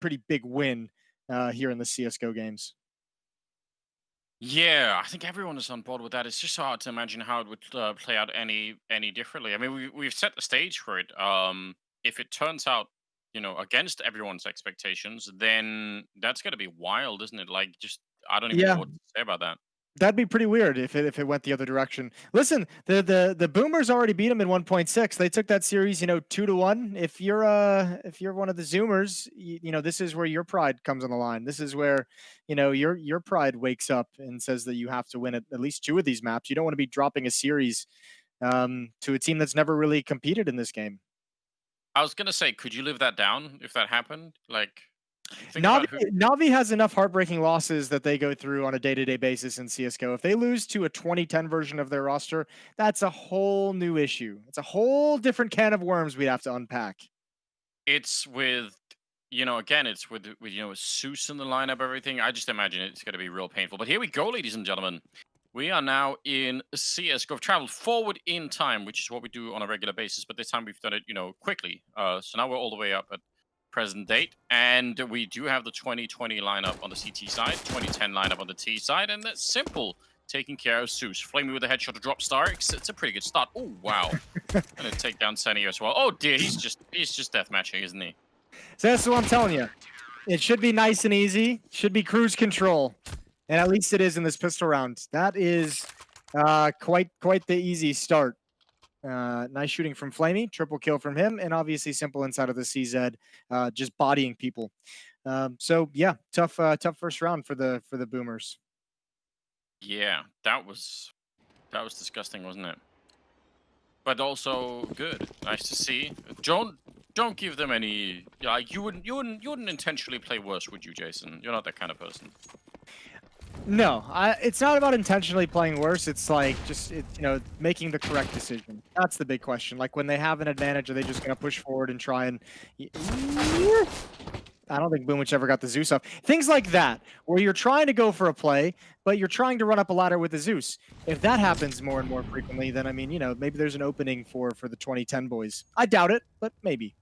pretty big win here in the CS:GO games. Yeah, I think everyone is on board with that. It's just hard to imagine how it would play out any differently. I mean, we've set the stage for it. If it turns out, against everyone's expectations, then that's gonna be wild, isn't it? Like, just I don't even know Yeah, what to say about that. that'd be pretty weird if it went the other direction. Listen, the Boomers already beat them in 1.6. They took that series, 2-1. If you're one of the Zoomers, this is where your pride comes on the line. This is where, your pride wakes up and says that you have to win at least two of these maps. You don't want to be dropping a series to a team that's never really competed in this game. I was gonna say, could you live that down if that happened? Like, think Navi about who. Navi has enough heartbreaking losses that they go through on a day-to-day basis in CS:GO. If they lose to a 2010 version of their roster, that's a whole new issue. It's a whole different can of worms we'd have to unpack. It's with, again, it's with Zeus in the lineup, everything. I just imagine it's gonna be real painful. But here we go, ladies and gentlemen. We are now in CS:GO. We've traveled forward in time, which is what we do on a regular basis, but this time we've done it, quickly. So now we're all the way up at present date, and we do have the 2020 lineup on the CT side, 2010 lineup on the T side, and that's simple. Taking care of Zeus. Flamie with a headshot to drop Starix. It's a pretty good start. Oh wow. Gonna take down Senny as well. Oh dear, he's just deathmatching, isn't he? So that's what I'm telling you. It should be nice and easy. Should be cruise control, and at least it is in this pistol round. That is quite the easy start. Nice shooting from Flamey, triple kill from him, and obviously simple inside of the CZ, just bodying people. So yeah, tough first round for the Boomers. Yeah, that was disgusting, wasn't it? But also good. Nice to see. Don't give them any. Like you wouldn't intentionally play worse, would you, Jason? You're not that kind of person. No, it's not about intentionally playing worse. It's like just making the correct decision. That's the big question. Like when they have an advantage, are they just gonna push forward and try and? I don't think Boomich ever got the Zeus up. Things like that, where you're trying to go for a play, but you're trying to run up a ladder with the Zeus. If that happens more and more frequently, then I mean, maybe there's an opening for the 2010 boys. I doubt it, but maybe.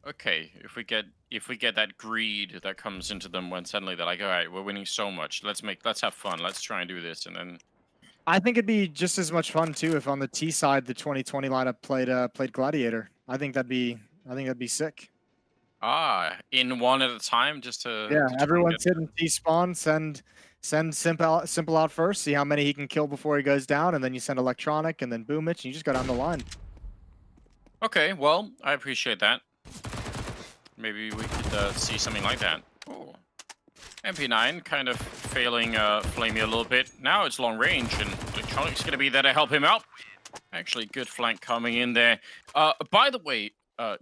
Okay, if we get that greed that comes into them when suddenly they're like, all right, we're winning so much. Let's have fun. Let's try and do this, and then I think it'd be just as much fun too if on the T side the 2020 lineup played Gladiator. I think that'd be sick. in one at a time, just to Yeah, to try and everyone get. sit in T spawn, send simple out first, see how many he can kill before he goes down, and then you send electronic and then boom it, and you just go down the line. Okay, well, I appreciate that. Maybe we could see something like that. Oh, MP9 kind of failing Flamey a little bit. Now it's long range, and electronic's going to be there to help him out. Actually, good flank coming in there. By the way,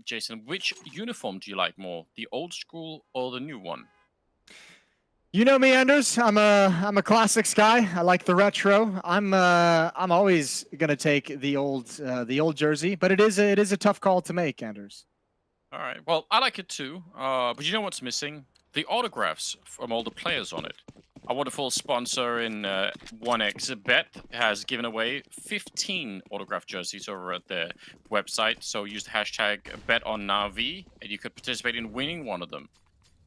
Jason, which uniform do you like more, the old school or the new one? You know me, Anders. I'm a classics guy. I like the retro. I'm always gonna take the old jersey, but it is a tough call to make, Anders. All right. Well, I like it too. But you know what's missing? The autographs from all the players on it. Our wonderful sponsor in 1x Bet has given away 15 autograph jerseys over at their website. So use the hashtag #BetOnNavi and you could participate in winning one of them.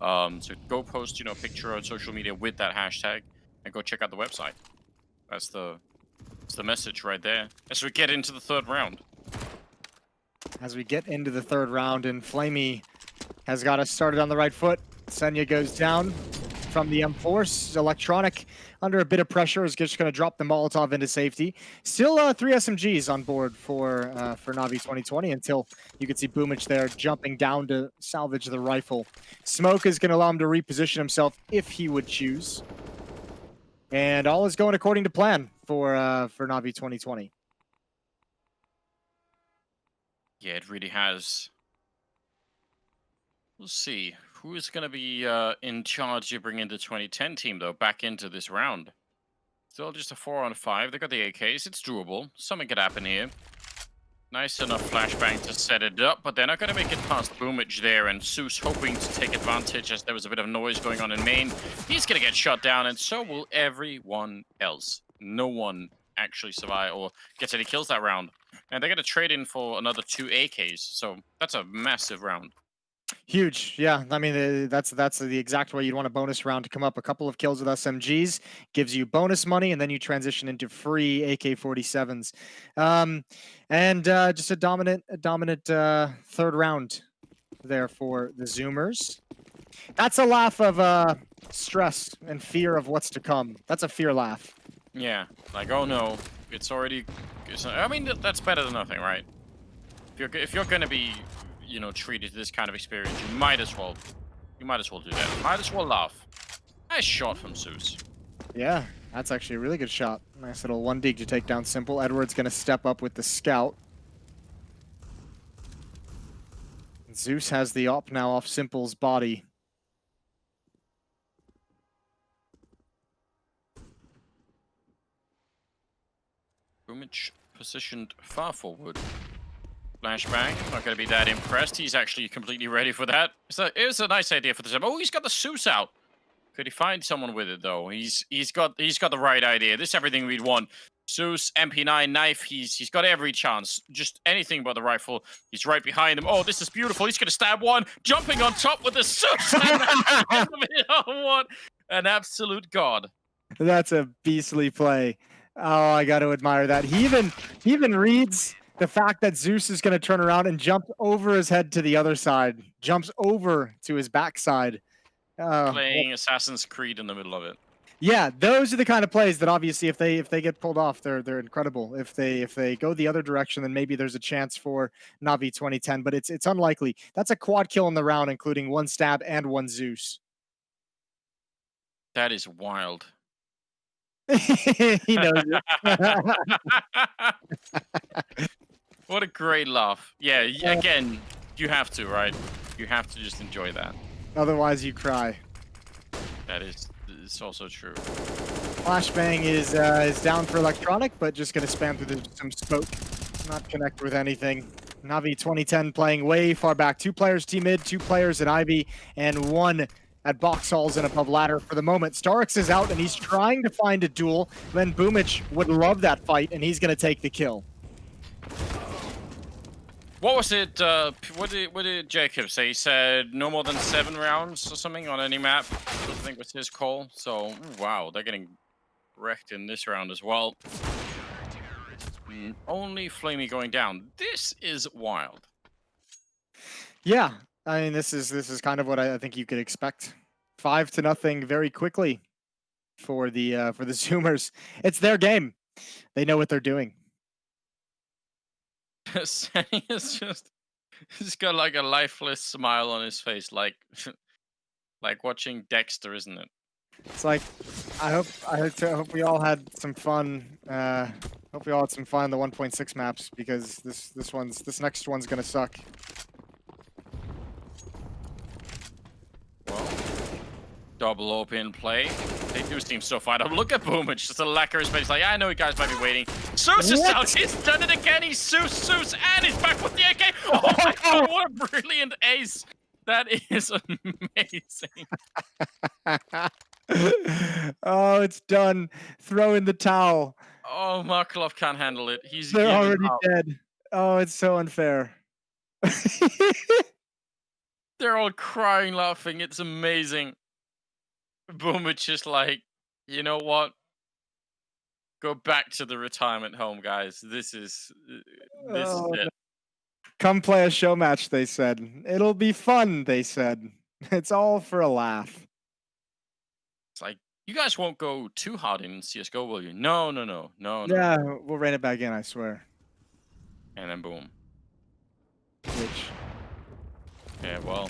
So go post, a picture on social media with that hashtag and go check out the website. That's the message right there. As we get into the third round. As we get into the third round, and Flamey has got us started on the right foot. Senya goes down from the M4. Electronic under a bit of pressure is just going to drop the Molotov into safety. Still 3 SMGs on board for Navi 2020 until you can see Boomich there jumping down to salvage the rifle. Smoke is going to allow him to reposition himself if he would choose. And all is going according to plan for Navi 2020. Yeah, it really has. We'll see. Who is going to be in charge of bringing the 2010 team, though, back into this round? Still just a 4-on-5. They got the AKs. It's doable. Something could happen here. Nice enough flashbang to set it up, but they're not going to make it past Boomage there, and Zeus hoping to take advantage as there was a bit of noise going on in main. He's going to get shot down, and so will everyone else. No one actually survive or gets any kills that round. And they're going to trade in for another 2 AKs, so that's a massive round. Huge, yeah. I mean, that's the exact way you'd want a bonus round to come up. A couple of kills with SMGs gives you bonus money, and then you transition into free AK-47s, um, and just a dominant third round there for the Zoomers. That's a laugh of stress and fear of what's to come. That's a fear laugh. Yeah, like, oh no, it's already. I mean, that's better than nothing, right? If you're gonna be, treated to this kind of experience, you might as well do that. Might as well laugh. Nice shot from Zeus. Yeah, that's actually a really good shot. Nice little one dig to take down Simple. Edward's going to step up with the scout. Zeus has the op now off Simple's body. Boomich positioned far forward. Flashbang, not going to be that impressed. He's actually completely ready for that. It was a nice idea for the time. Oh, he's got the Zeus out. Could he find someone with it though? He's got the right idea. This is everything we'd want. Zeus, MP9, knife. He's got every chance. Just anything but the rifle. He's right behind him. Oh, this is beautiful. He's gonna stab one, jumping on top with the Zeus. Oh, what an absolute god! That's a beastly play. Oh, I got to admire that. He even reads the fact that Zeus is going to turn around and jump over his head to the other side. Jumps over to his backside. Playing Assassin's Creed in the middle of it. Yeah, those are the kind of plays that obviously if they get pulled off, they're incredible. If they go the other direction, then maybe there's a chance for Navi 2010, but it's unlikely. That's a quad kill in the round, including one stab and one Zeus. That is wild. He knows it. What a great laugh. Yeah, again, you have to, right? You have to just enjoy that. Otherwise, you cry. It's also true. Flashbang is down for electronic, but just going to spam through some smoke. Not connect with anything. Navi 2010 playing way far back. 2 players T-mid, 2 players at Ivy, and 1 at box halls and above ladder for the moment. Starix is out, and he's trying to find a duel. Then Boomich would love that fight, and he's going to take the kill. What was it? What did Jacob say? He said no more than 7 rounds or something on any map. I think was his call. So wow, they're getting wrecked in this round as well. Only flamie going down. This is wild. Yeah, I mean this is kind of what I think you could expect. 5-0 very quickly for the Zoomers. It's their game. They know what they're doing. Senny is he's got like a lifeless smile on his face, like watching Dexter, isn't it? It's like I hope we all had some fun. Hope we all had some fun in the 1.6 maps because this next one's gonna suck. Well, double open play. They do seem so fired up. Look at Boomich, just a lacquer his face. Like, I know you guys might be waiting. Zeus is out. He's done it again. He's Zeus, and he's back with the AK. Oh my god, what a brilliant ace. That is amazing. Oh, it's done. Throw in the towel. Oh, Markeloff can't handle it. They're already dead. Oh, it's so unfair. They're all crying, laughing. It's amazing. Boomich just like, you know what? Go back to the retirement home, guys. This is it. Come play a show match, they said. It'll be fun, they said. It's all for a laugh. It's like, you guys won't go too hard in CSGO, will you? No. Yeah, we'll rein it back in, I swear. And then boom. Which? Yeah, well.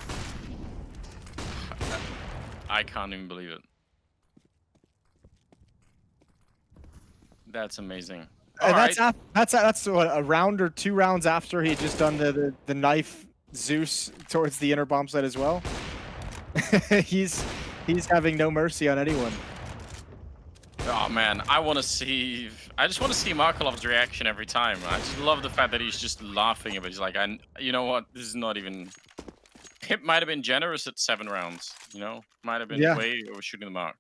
I can't even believe it. That's amazing. That's what, a round or 2 rounds after he had just done the knife Zeus towards the inner bomb site as well. he's having no mercy on anyone. Oh man, I just want to see Markeloff's reaction every time. I just love the fact that he's just laughing at it. He's like, you know what? This is not even. It might have been generous at 7 rounds. Might have been way overshooting the mark.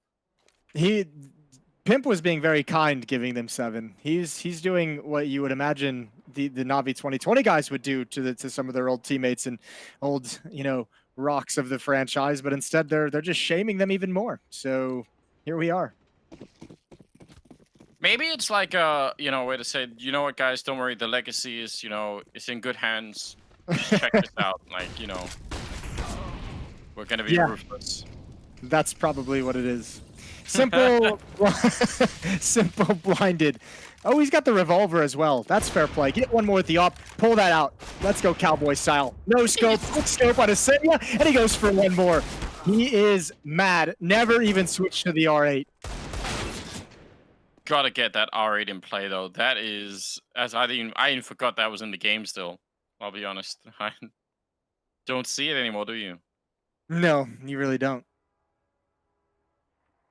Pimp was being very kind, giving them 7. He's doing what you would imagine the Navi 2020 guys would do to some of their old teammates and old rocks of the franchise, but instead they're just shaming them even more. So here we are. Maybe it's like a way to say, you know what, guys, don't worry, the legacy is it's in good hands. Just check this out, like we're gonna be ruthless. That's probably what it is. Simple, simple blinded. Oh, he's got the revolver as well. That's fair play. Get one more with the op. Pull that out. Let's go cowboy style. No scope. Quick scope on Asenia, and he goes for one more. He is mad. Never even switched to the R8. Gotta get that R8 in play though. That is, as I even forgot that was in the game still. I'll be honest. I don't see it anymore, do you? No, you really don't.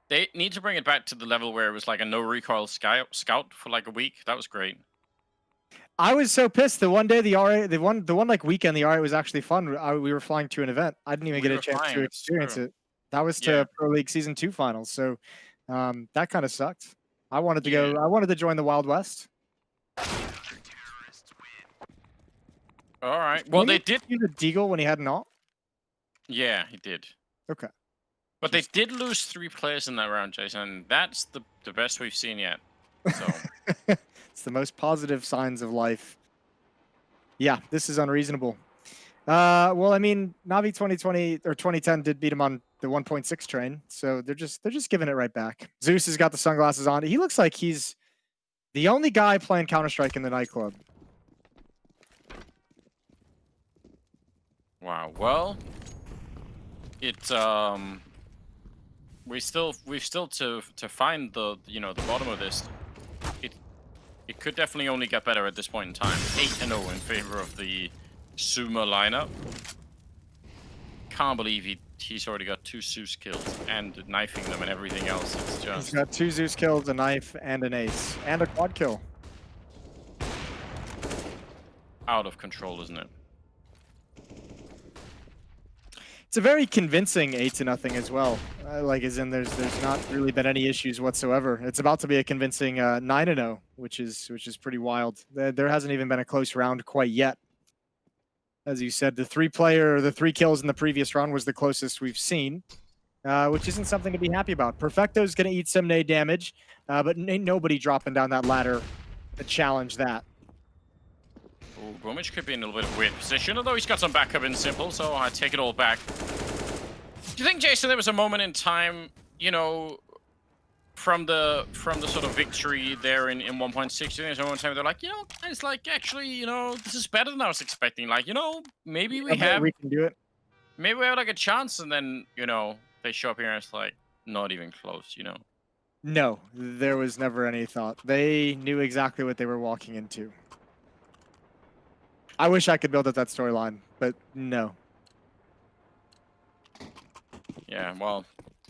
They need to bring it back to the level where it was like a no recoil scout for like a week. That was great. I was so pissed. The one day the R8, the one like weekend, the R8 was actually fun. We were flying to an event. I didn't even get a chance to experience it. That was to Pro League Season 2 finals. So that kind of sucked. I wanted to go. I wanted to join the Wild West. All right. Well, they did use a deagle when he had an ult. Yeah, he did. Okay. But they did lose 3 players in that round, Jason. That's the best we've seen yet. So it's the most positive signs of life. Yeah, this is unreasonable. Well, I mean, Navi 2020 or 2010 did beat him on the 1.6 train, so they're just giving it right back. Zeus has got the sunglasses on. He looks like he's the only guy playing Counter-Strike in the nightclub. Wow. Well, it's we've still to find the the bottom of this. It could definitely only get better at this point in time. 8-0 in favor of the Sumo lineup. Can't believe he's already got 2 Zeus kills and knifing them and everything else. It's just He's got 2 Zeus kills, a knife, and an ace, and a quad kill. out of control, isn't it? It's a very convincing 8-0 as well. Like, as in, there's not really been any issues whatsoever. It's about to be a convincing 9-0, which is pretty wild. There hasn't even been a close round quite yet. As you said, the 3 kills in the previous round was the closest we've seen, which isn't something to be happy about. Perfecto's going to eat some nade damage, but ain't nobody dropping down that ladder to challenge that. Ooh, Gummidge could be in a little bit of a weird position, although he's got some backup in simple, so I take it all back. Do you think, Jason, there was a moment in time, you know, from the sort of victory there in 1.6, there's a moment in time they're like, you know, it's like, actually, you know, this is better than I was expecting. Like, you know, maybe we can do it. Maybe we have like a chance, and then, you know, they show up here and it's like, not even close, you know? No, there was never any thought. They knew exactly what they were walking into. I wish I could build up that storyline, but no. Yeah, well,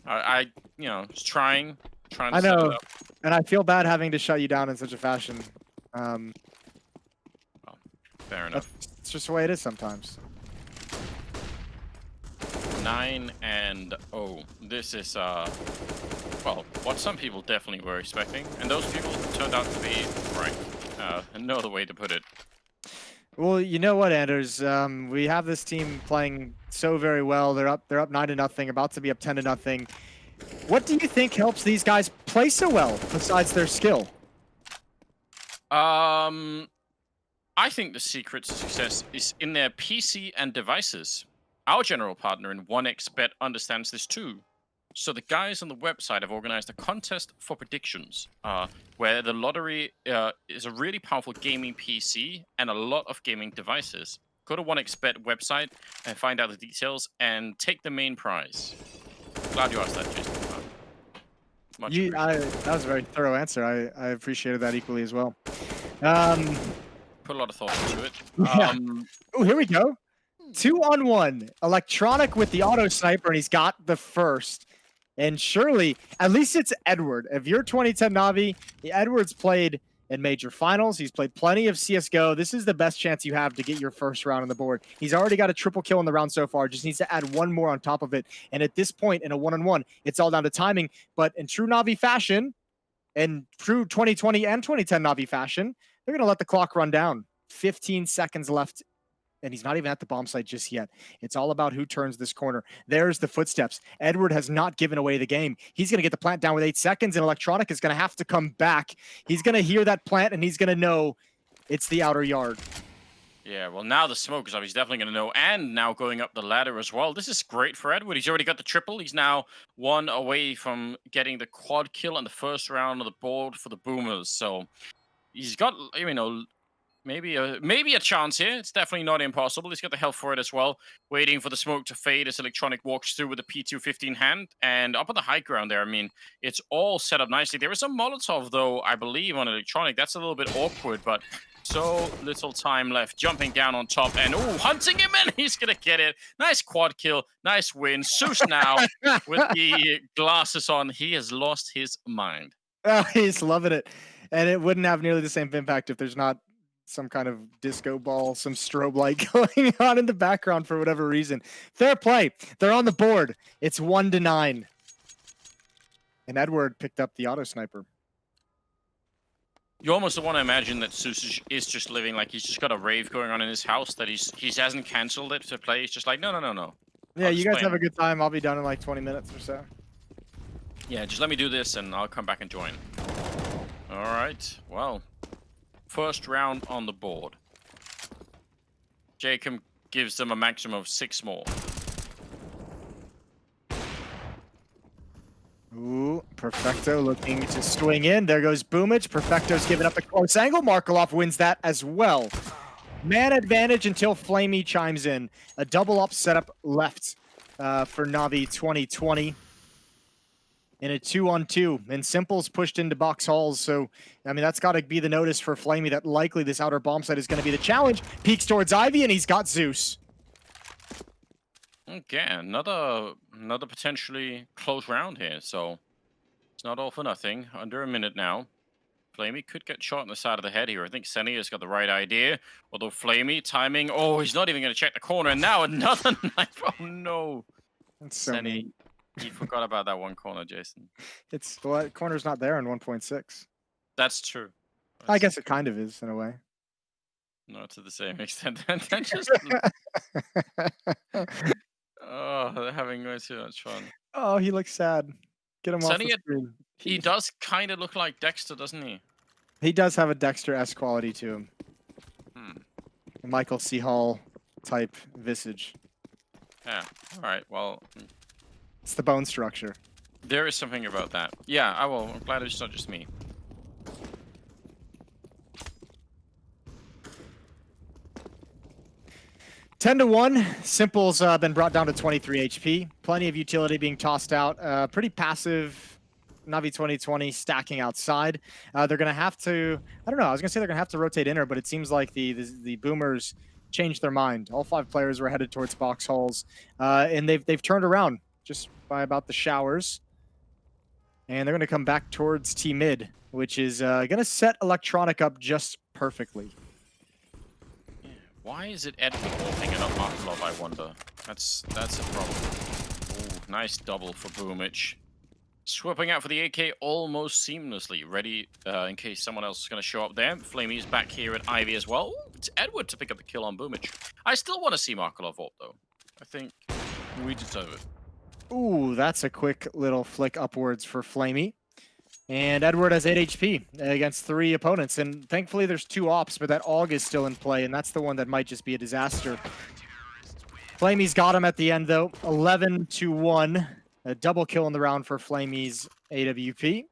I you know, was trying to I set it know, up. and I feel bad having to shut you down in such a fashion. Well, fair enough. It's just the way it is sometimes. 9-0. This is well, what some people definitely were expecting, and those people turned out to be right. No other way to put it. Well, you know what, Anders? We have this team playing so very well. They're up 9-0, about to be up 10-0. What do you think helps these guys play so well, besides their skill? I think the secret to success is in their PC and devices. Our general partner in 1xBet understands this too. So the guys on the website have organized a contest for predictions, where the lottery is a really powerful gaming PC and a lot of gaming devices. Go to 1xBet website and find out the details and take the main prize. Glad you asked that, Jason. Much appreciated. That was a very thorough answer. I appreciated that equally as well. Put a lot of thought into it. Yeah. Oh, here we go. 2-on-1. Electronic with the auto sniper, and he's got the first. And surely, at least it's Edward. If you're 2010 Navi, Edward's played in major finals. He's played plenty of CSGO. This is the best chance you have to get your first round on the board. He's already got a triple kill in the round so far. Just needs to add one more on top of it. And at this point, in a 1-on-1, it's all down to timing. But in true Navi fashion, and true 2020 and 2010 Navi fashion, they're going to let the clock run down. 15 seconds left and he's not even at the bomb site just yet. It's all about who turns this corner. There's the footsteps. Edward has not given away the game. He's going to get the plant down with 8 seconds, and Electronic is going to have to come back. He's going to hear that plant, and he's going to know it's the outer yard. Yeah, well, now the smoke is up. He's definitely going to know. And now going up the ladder as well. This is great for Edward. He's already got the triple. He's now 1 away from getting the quad kill on the first round of the board for the Boomers. So he's got, you know, maybe a chance here. It's definitely not impossible. He's got the health for it as well. Waiting for the smoke to fade as Electronic walks through with the P215 hand. And up on the high ground there, I mean, it's all set up nicely. There is a Molotov, though, I believe, on Electronic. That's a little bit awkward, but so little time left. Jumping down on top and, ooh, hunting him, and he's going to get it. Nice quad kill. Nice win. Zeus now with the glasses on. He has lost his mind. Oh, he's loving it. And it wouldn't have nearly the same impact if there's not some kind of disco ball, some strobe light going on in the background for whatever reason. Fair play. They're on the board. It's 1-9. And Edward picked up the auto sniper. You almost want to imagine that Zeus is just living like he's just got a rave going on in his house, that he hasn't canceled it to play. He's just like, no. Yeah, you guys have a good time. I'll be done in like 20 minutes or so. Yeah, just let me do this and I'll come back and join. All right, well, first round on the board. Jacob gives them a maximum of 6 more. Ooh, Perfecto looking to swing in. There goes Boomich. Perfecto's giving up the close angle. Markeloff wins that as well. Man advantage until flamie chimes in. A double up setup left for Navi 2020. In a 2-on-2. And Simple's pushed into box halls. So, I mean, that's got to be the notice for flamie that likely this outer bomb site is going to be the challenge. Peeks towards Ivy, and he's got Zeus. Okay, another potentially close round here, so it's not all for nothing. Under a minute now. flamie could get shot in the side of the head here. I think Senny has got the right idea. Although flamie timing, oh, he's not even going to check the corner. And now another knife. Oh no, That's so Senny, mean. you forgot about that one corner, Jason. It's well, corner's not there in 1.6. That's true. I guess it kind of is in a way. Not to the same extent. That just oh, they're having way too much fun. Oh, he looks sad. Get him off Senny, the screen. he does kind of look like Dexter, doesn't he? He does have a Dexter-esque quality to him. A Michael C. Hall type visage. Yeah. All right. Well, It's the bone structure. there is something about that. Yeah. I'm glad it's not just me. Ten to 1. Simple's been brought down to 23 HP. Plenty of utility being tossed out. Pretty passive Navi 2020 stacking outside. They're going to have to, I don't know, I was going to say they're going to have to rotate inner, but it seems like the Boomers changed their mind. All 5 players were headed towards box halls, and they've turned around just by about the showers. And they're going to come back towards T mid, which is going to set Electronic up just perfectly. Why is it Edward walking and not markeloff, I wonder? That's a problem. Ooh, nice double for Boomich. Swapping out for the AK almost seamlessly. Ready in case someone else is going to show up there. flamie's back here at Ivy as well. Ooh, it's Edward to pick up the kill on Boomich. I still want to see markeloff ult, though. I think we deserve it. Ooh, that's a quick little flick upwards for flamie. And Edward has 8 HP against 3 opponents. And thankfully there's 2 ops, but that AUG is still in play, and that's the one that might just be a disaster. flamie's got him at the end, though. 11 to 1. A double kill in the round for flamie's AWP.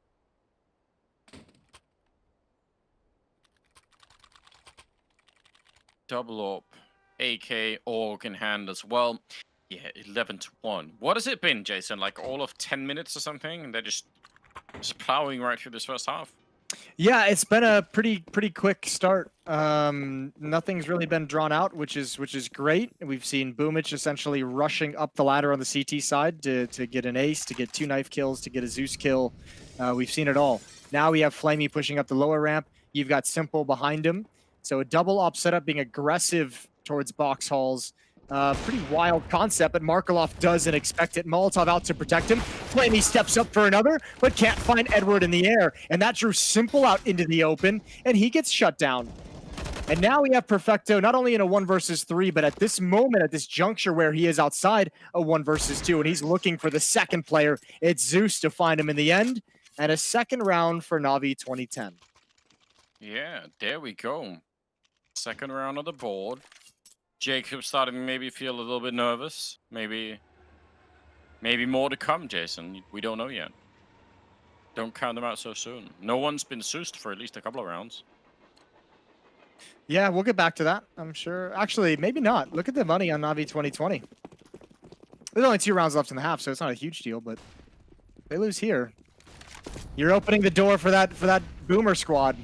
Double up. AK, AUG in hand as well. Yeah, 11 to 1. What has it been, Jason? Like all of 10 minutes or something? And they're just plowing right through this first half. Yeah, it's been a pretty quick start. Nothing's really been drawn out, which is great. We've seen Boomich essentially rushing up the ladder on the CT side to get an ace, to get 2 knife kills, to get a Zeus kill. We've seen it all. Now we have flamie pushing up the lower ramp. You've got Simple behind him. So a double op setup being aggressive towards box halls. Pretty wild concept, but markeloff doesn't expect it. Molotov out to protect him. flamie steps up for another, but can't find Edward in the air. And that drew Simple out into the open, and he gets shut down. And now we have Perfecto not only in a 1 versus 3, but at this moment, at this juncture where he is outside a 1 versus 2, and he's looking for the second player. It's Zeus to find him in the end, and a second round for Navi 2010. Yeah, there we go. Second round on the board. Jacob starting to maybe feel a little bit nervous. Maybe more to come, Jason. We don't know yet. Don't count them out so soon. No one's been Zeused for at least a couple of rounds. Yeah, we'll get back to that, I'm sure. Actually, maybe not. Look at the money on Navi 2020. There's only 2 rounds left in the half, so it's not a huge deal, but they lose here. You're opening the door for that boomer squad.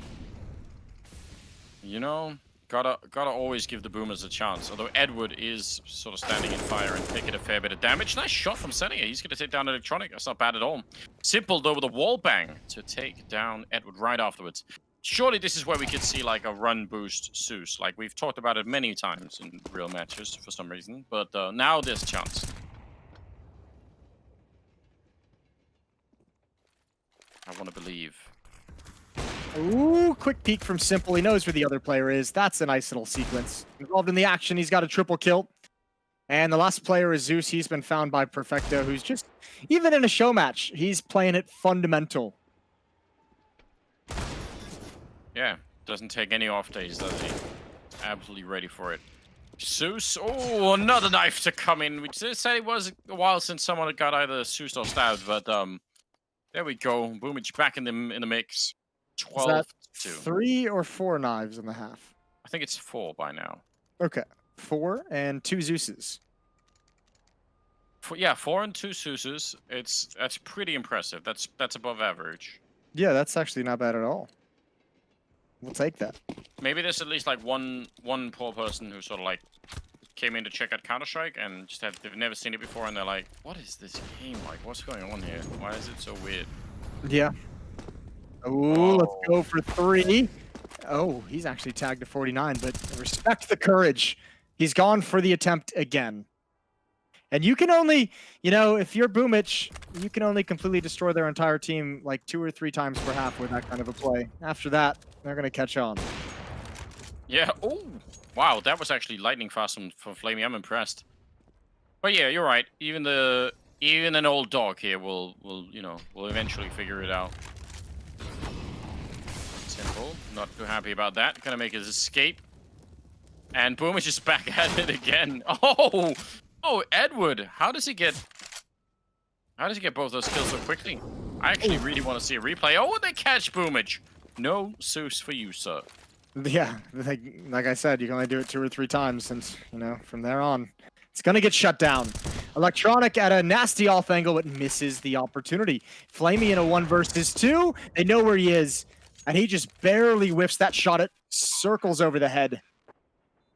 You know, gotta always give the boomers a chance. Although Edward is sort of standing in fire and taking a fair bit of damage. Nice shot from Sennia. He's gonna take down Electronic. That's not bad at all. Simple though with a wall bang to take down Edward right afterwards. Surely this is where we could see like a run boost Zeus. Like we've talked about it many times in real matches for some reason. But now there's a chance. I want to believe. Ooh, quick peek from Simple. He knows where the other player is. That's a nice little sequence. Involved in the action, he's got a triple kill. And the last player is Zeus. He's been found by Perfecto, who's just, even in a show match, he's playing it fundamental. Yeah, doesn't take any off days, does he? Absolutely ready for it. Zeus, oh, another knife to come in. We did say it was a while since someone had got either Zeus or stabbed, but there we go. Boomage back in the mix. 12 to 2. 3 or 4 knives in the half? I think it's 4 by now. Okay, 4 and 2 Zeuses. Yeah, 4 and 2 Zeuses. That's pretty impressive. That's above average. Yeah, that's actually not bad at all. We'll take that. Maybe there's at least like one poor person who sort of like came in to check out Counter-Strike and just they've never seen it before and they're like, what is this game like? What's going on here? Why is it so weird? Yeah. Ooh, let's go for 3. Oh, he's actually tagged to 49, but respect the courage. He's gone for the attempt again. And you can only, you know, if you're Boomich, you can only completely destroy their entire team like 2 or 3 times per half with that kind of a play. After that, they're going to catch on. Yeah. Oh, wow. That was actually lightning fast from flamie. I'm impressed. But yeah, you're right. Even an old dog here will eventually figure it out. Simple. Not too happy about that. Gonna make his escape. And Boom is just back at it again. Oh, Edward. How does he get both those kills so quickly? I actually really want to see a replay. Oh, they catch Boomage. No Zeus for you, sir. Yeah, like I said, you can only do it 2 or 3 times, and from there on, it's gonna get shut down. Electronic at a nasty off angle, but misses the opportunity. flamie in a 1 versus 2. They know where he is, and he just barely whiffs that shot. It circles over the head.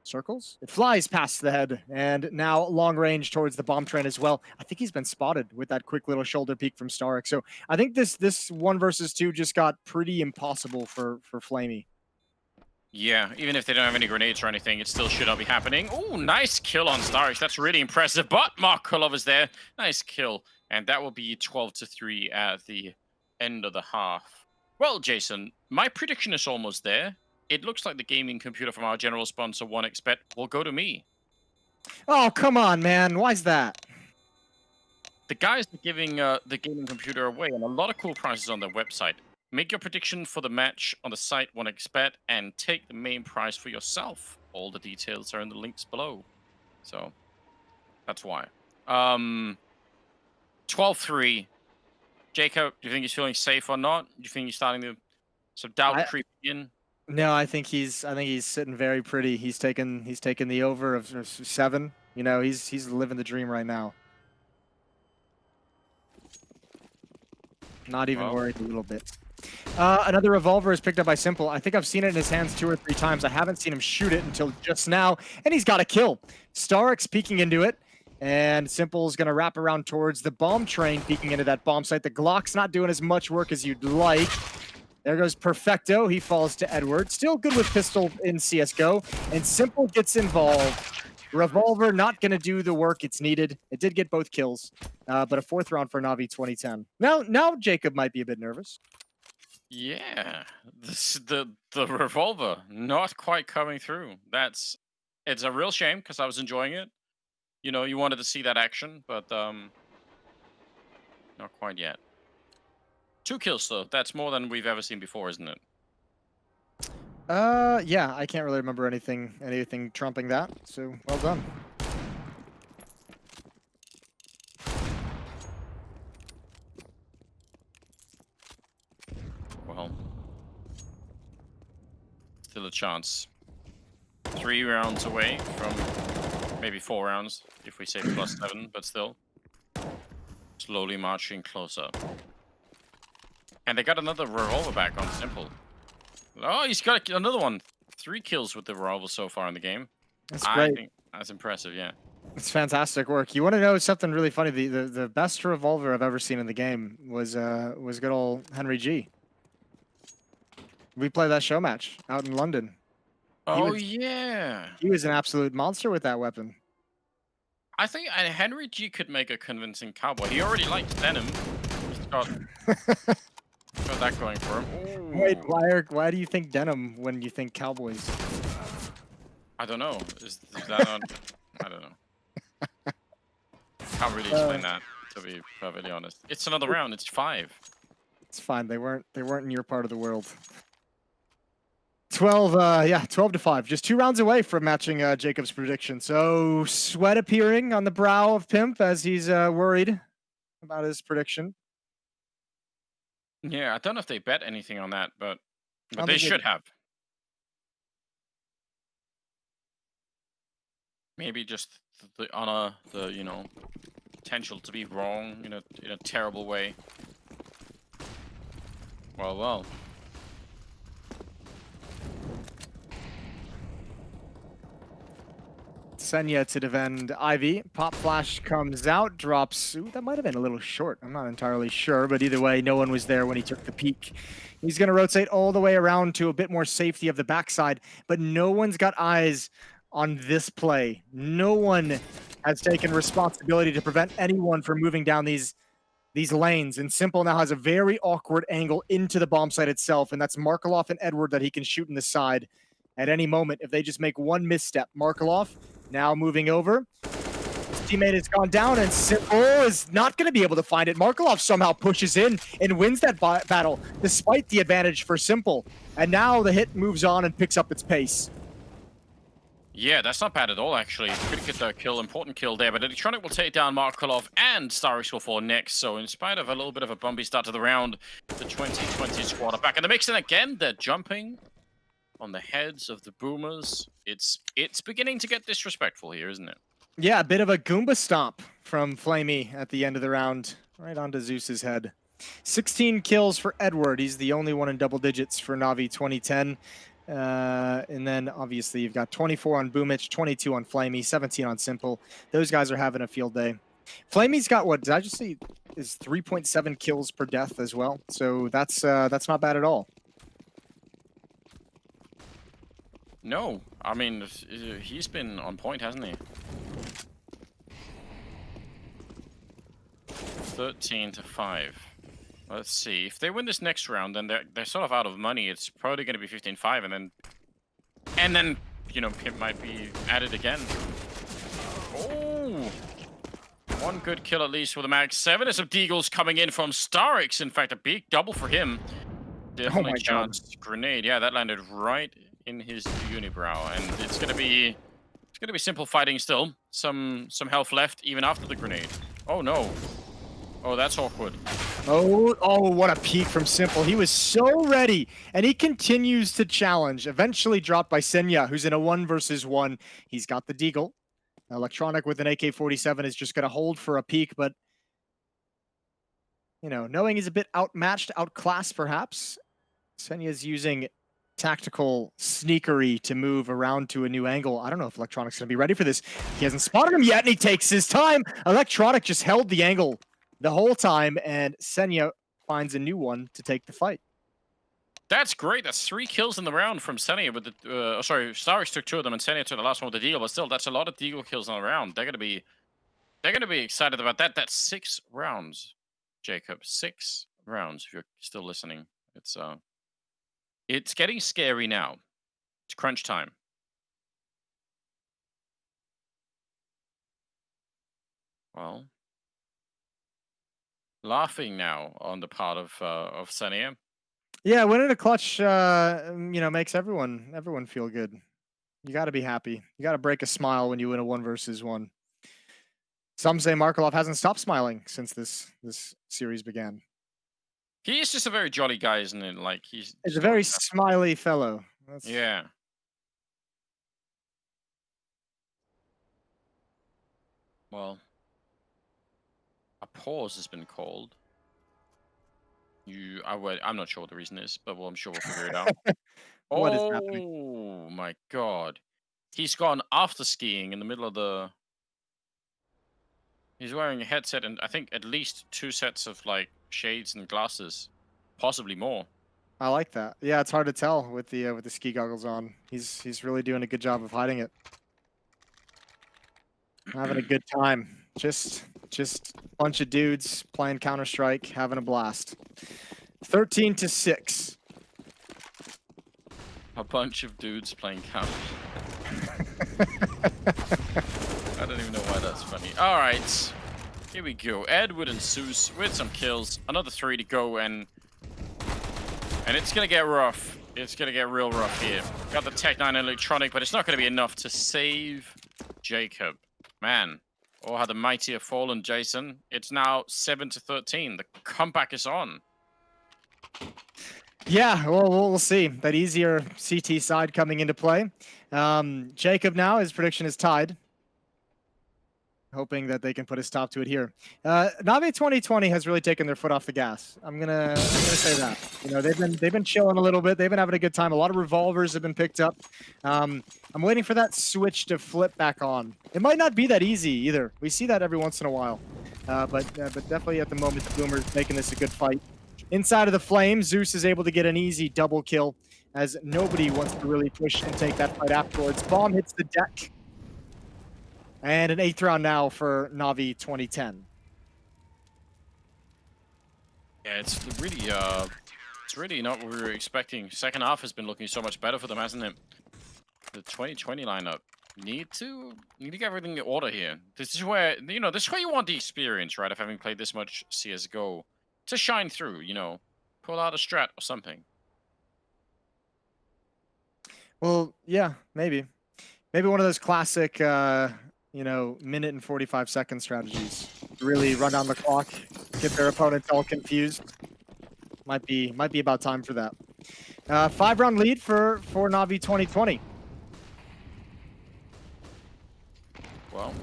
Circles? It flies past the head, and now long range towards the bomb train as well. I think he's been spotted with that quick little shoulder peek from Starix. So I think this 1 versus 2 just got pretty impossible for flamie. Yeah, even if they don't have any grenades or anything, it still should not be happening. Oh, nice kill on Starix. That's really impressive. But markeloff is there. Nice kill. And that will be 12-3 at the end of the half. Well, Jason, my prediction is almost there. It looks like the gaming computer from our general sponsor, 1xBet, will go to me. Oh, come on, man. Why's that? The guys are giving the gaming computer away and a lot of cool prizes on their website. Make your prediction for the match on the site 1xBet and take the main prize for yourself. All the details are in the links below. So, that's why. 12-3. Jacob, do you think he's feeling safe or not? Do you think he's starting to doubt creep in? No, I think he's sitting very pretty. He's taken the over of 7. He's living the dream right now. Not even worried a little bit. Another revolver is picked up by Simple. I think I've seen it in his hands 2 or 3 times. I haven't seen him shoot it until just now, and he's got a kill. Starix peeking into it, and Simple's going to wrap around towards the bomb train, peeking into that bomb site. The Glock's not doing as much work as you'd like. There goes Perfecto. He falls to Edward. Still good with pistol in CSGO, and Simple gets involved. Revolver not going to do the work it's needed. It did get both kills, but a 4th round for Navi 2010. Now Jacob might be a bit nervous. Yeah, the revolver not quite coming through. It's a real shame because I was enjoying it. You know, you wanted to see that action, but not quite yet. 2 kills though. That's more than we've ever seen before, isn't it? Yeah, I can't really remember anything trumping that. So well done. Well, still a chance. 3 rounds away from maybe 4 rounds if we say +7, but still slowly marching closer. And they got another revolver back on Simple. Oh, he's got another one. 3 kills with the revolver so far in the game. That's I great. think that's impressive, yeah. It's fantastic work. You want to know something really funny? The best revolver I've ever seen in the game was good old Henry G. We played that show match out in London. He Oh, was yeah. he was an absolute monster with that weapon. I think Henry G could make a convincing cowboy. He already likes denim. He's got that going for him. Wait, Ooh. why do you think denim when you think cowboys? I don't know. Is that on? I don't know. Can't really explain that, to be perfectly honest. It's another round. It's 5. It's fine. They weren't in your part of the world. 12, yeah, 12-5. Just 2 rounds away from matching Jacob's prediction. So sweat appearing on the brow of Pimp as he's worried about his prediction. Yeah, I don't know if they bet anything on that, but I they think should have. Maybe just the honor, the potential to be wrong in a terrible way. Well. Senya to defend Ivy. Pop Flash comes out, drops. Ooh, that might have been a little short. I'm not entirely sure, but either way, no one was there when he took the peek. He's going to rotate all the way around to a bit more safety of the backside, but no one's got eyes on this play. No one has taken responsibility to prevent anyone from moving down these lanes. And Simple now has a very awkward angle into the bomb site itself, and that's Markeloff and Edward that he can shoot in the side at any moment if they just make one misstep. Markeloff now moving over. His teammate has gone down, and Simple is not going to be able to find it. Markeloff somehow pushes in and wins that battle, despite the advantage for Simple. And now the hit moves on and picks up its pace. Yeah, that's not bad at all, actually. Could get the kill, important kill there, but Electronic will take down Markelov and Starix will fall next. So in spite of a little bit of a bumpy start to the round, the 2020 squad are back in the mix. And again, they're jumping on the heads of the boomers. It's beginning to get disrespectful here, isn't it? Yeah, a bit of a Goomba stomp from flamie at the end of the round, right onto Zeus's head. 16 kills for Edward. He's the only one in double digits for Navi 2010. And then obviously you've got 24 on Boomich, 22 on flamie, 17 on Simple. Those guys are having a field day. flamie's got what did I just see? Is 3.7 kills per death as well. So that's not bad at all. No, I mean, he's been on point, hasn't he? 13-5. Let's see. If they win this next round, then they're sort of out of money. It's probably going to be 15-5, and then Pimp might be at it again. Oh, one good kill at least with a mag 7. There's some deagles coming in from Starix. In fact, a big double for him. Definitely chance grenade. Yeah, that landed right in his unibrow, and it's gonna be Simple fighting still. Some health left even after the grenade. Oh no. Oh, that's awkward. Oh, what a peek from Simple. He was so ready, and he continues to challenge. Eventually dropped by Senya, who's in a 1 versus 1. He's got the deagle. Electronic with an AK-47 is just going to hold for a peek, but knowing he's a bit outmatched, outclassed perhaps, Senya's using tactical sneakery to move around to a new angle. I don't know if Electronic's going to be ready for this. He hasn't spotted him yet, and he takes his time. Electronic just held the angle the whole time, and Senya finds a new one to take the fight. That's great. That's 3 kills in the round from Senya. But Starix took 2 of them, and Senya took the last one with the deagle. But still, that's a lot of deagle kills in a round. They're gonna be excited about that. That's 6 rounds, Jacob. 6 rounds. If you're still listening It's getting scary now. It's crunch time. Well, laughing now on the part of Senia. Yeah, winning a clutch, makes everyone feel good. You got to be happy. You got to break a smile when you win a 1 versus 1. Some say Markeloff hasn't stopped smiling since this series began. He is just a very jolly guy, isn't it? Like he's He's a just very always smiley fellow. That's yeah. Well, a pause has been called. I'm not sure what the reason is, but well, I'm sure we'll figure it out. what is happening. Oh my god. He's gone after skiing in the middle of the. He's wearing a headset and I think at least 2 sets of like shades and glasses, possibly more. I like that. Yeah, it's hard to tell with the ski goggles on. He's really doing a good job of hiding it. Having a good time. Just a bunch of dudes playing Counter-Strike, having a blast. 13-6. A bunch of dudes playing counter. I don't even know why that's funny. All right, here we go. Edward and Zeus with some kills. Another 3 to go, and it's gonna get rough. It's gonna get real rough here. Got the Tech 9 electronic, but it's not gonna be enough to save Jacob. Man, oh, how the mighty have fallen, Jason. It's now 7-13. The comeback is on. Yeah, well, we'll see. That easier CT side coming into play. Jacob now, his prediction is tied. Hoping that they can put a stop to it here. Navi 2020 has really taken their foot off the gas. I'm gonna say that. You know, they've been chilling a little bit. They've been having a good time. A lot of revolvers have been picked up. I'm waiting for that switch to flip back on. It might not be that easy either. We see that every once in a while. But definitely at the moment, the Boomers making this a good fight. Inside of the flame, Zeus is able to get an easy double kill as nobody wants to really push and take that fight afterwards. Bomb hits the deck. And an 8th round now for Navi 2010. Yeah, it's really not what we were expecting. Second half has been looking so much better for them, hasn't it? The 2020 lineup need to get everything in order here. This is where you want the experience, right, of having played this much CS:GO to shine through. Pull out a strat or something. Well, yeah, maybe one of those classic, minute and 45-second strategies. Really run down the clock, get their opponents all confused. Might be about time for that. 5-round lead for Navi 2020. Well,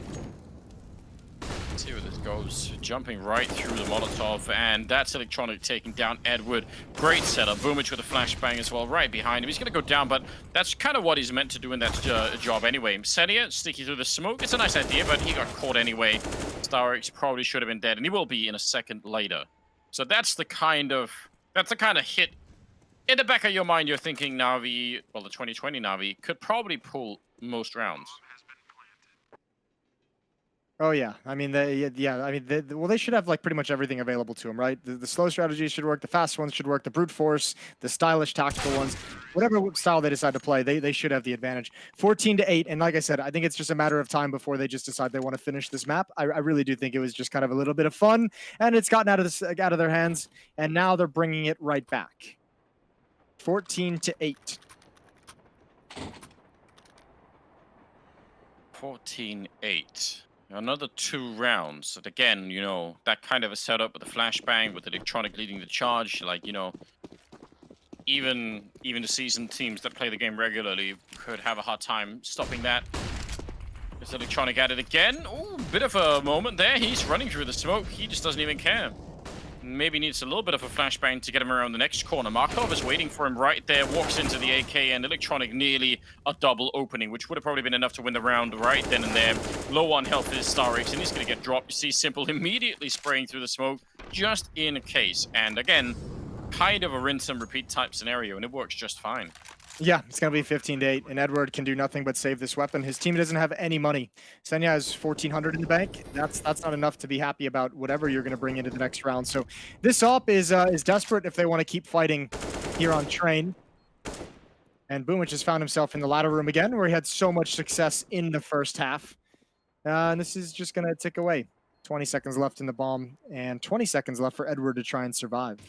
let's see where this goes. Jumping right through the Molotov, and that's Electronic taking down Edward. Great setup. Boomich with a flashbang as well, right behind him. He's going to go down, but that's kind of what he's meant to do in that job anyway. Senia, sticky through the smoke. It's a nice idea, but he got caught anyway. Starix probably should have been dead, and he will be in a second later. So that's the kind of hit. In the back of your mind, you're thinking Navi, well, the 2020 Navi could probably pull most rounds. Oh yeah, I mean, they should have like pretty much everything available to them, right? The slow strategies should work, the fast ones should work, the brute force, the stylish tactical ones, whatever style they decide to play, they should have the advantage. 14-8, and like I said, I think it's just a matter of time before they just decide they want to finish this map. I really do think it was just kind of a little bit of fun, and it's gotten out of their hands, and now they're bringing it right back. 14-8. 14-8. Another 2 rounds. And again, that kind of a setup with the flashbang, with Electronic leading the charge, like, even the seasoned teams that play the game regularly could have a hard time stopping that. Is Electronic at it again? Ooh, bit of a moment there. He's running through the smoke. He just doesn't even care. Maybe needs a little bit of a flashbang to get him around the next corner. Markov is waiting for him right there, walks into the AK, and Electronic nearly a double opening, which would have probably been enough to win the round right then and there. Low on health is Starix, and he's going to get dropped. You see Simple immediately spraying through the smoke, just in case. And again, kind of a rinse and repeat type scenario, and it works just fine. Yeah, it's going to be 15-8, and Edward can do nothing but save this weapon. His team doesn't have any money. Senya has 1,400 in the bank. That's not enough to be happy about whatever you're going to bring into the next round. So this op is desperate if they want to keep fighting here on train. And Boomich has found himself in the ladder room again, where he had so much success in the first half. And this is just going to tick away. 20 seconds left in the bomb, and 20 seconds left for Edward to try and survive.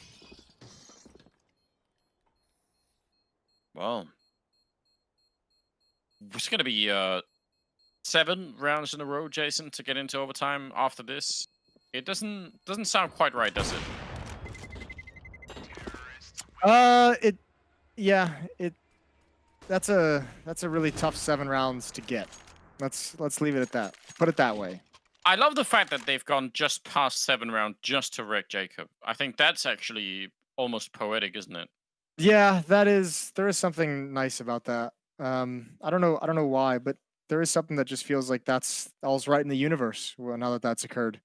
Well, it's going to be 7 rounds in a row, Jason, to get into overtime after this. It doesn't sound quite right, does it? That's a really tough 7 rounds to get. Let's leave it at that. Put it that way. I love the fact that they've gone just past 7 rounds just to wreck Jacob. I think that's actually almost poetic, isn't it? Yeah, there is something nice about that. I don't know why, but there is something that just feels like that's all's right in the universe now that that's occurred.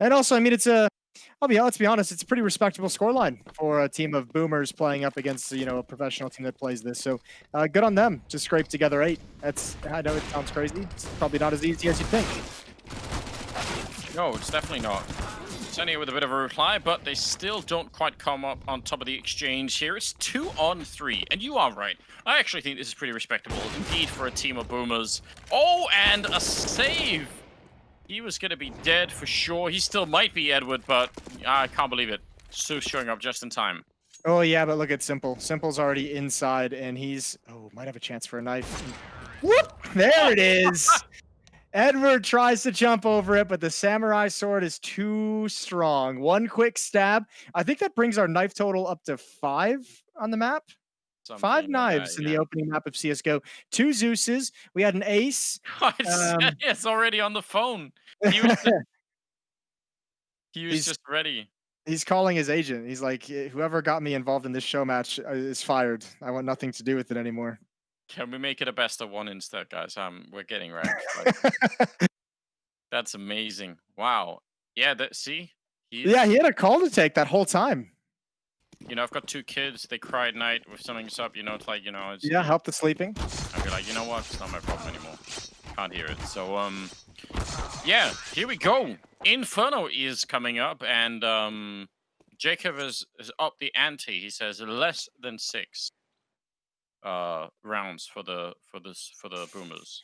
And also, I mean, let's be honest, it's a pretty respectable scoreline for a team of boomers playing up against, a professional team that plays this. So good on them to scrape together 8. I know it sounds crazy. It's probably not as easy as you think. No, it's definitely not. Sunny with a bit of a reply, but they still don't quite come up on top of the exchange here. It's 2 on 3, and you are right. I actually think this is pretty respectable indeed for a team of boomers. Oh, and a save! He was going to be dead for sure. He still might be, Edward, but I can't believe it. Zeus showing up just in time. Oh, yeah, but look at Simple. Simple's already inside, and might have a chance for a knife. Whoop! There it is! Edward tries to jump over it, but the samurai sword is too strong. One quick stab. I think that brings our knife total up to 5 on the map. Something 5 like knives that, in the opening map of CSGO. 2 Zeuses. We had an ace. It's already on the phone. He was just ready. He's calling his agent. He's like, whoever got me involved in this show match is fired. I want nothing to do with it anymore. Can we make it a best of 1 instead, guys? We're getting right. That's amazing. Wow. Yeah, see? He had a call to take that whole time. I've got 2 kids. They cry at night if something's up. It's like, it's... Yeah, help the sleeping. I'd be like, you know what? It's not my problem anymore. Can't hear it. So, yeah, here we go. Inferno is coming up, and Jacob is up the ante. He says less than 6 rounds for the boomers.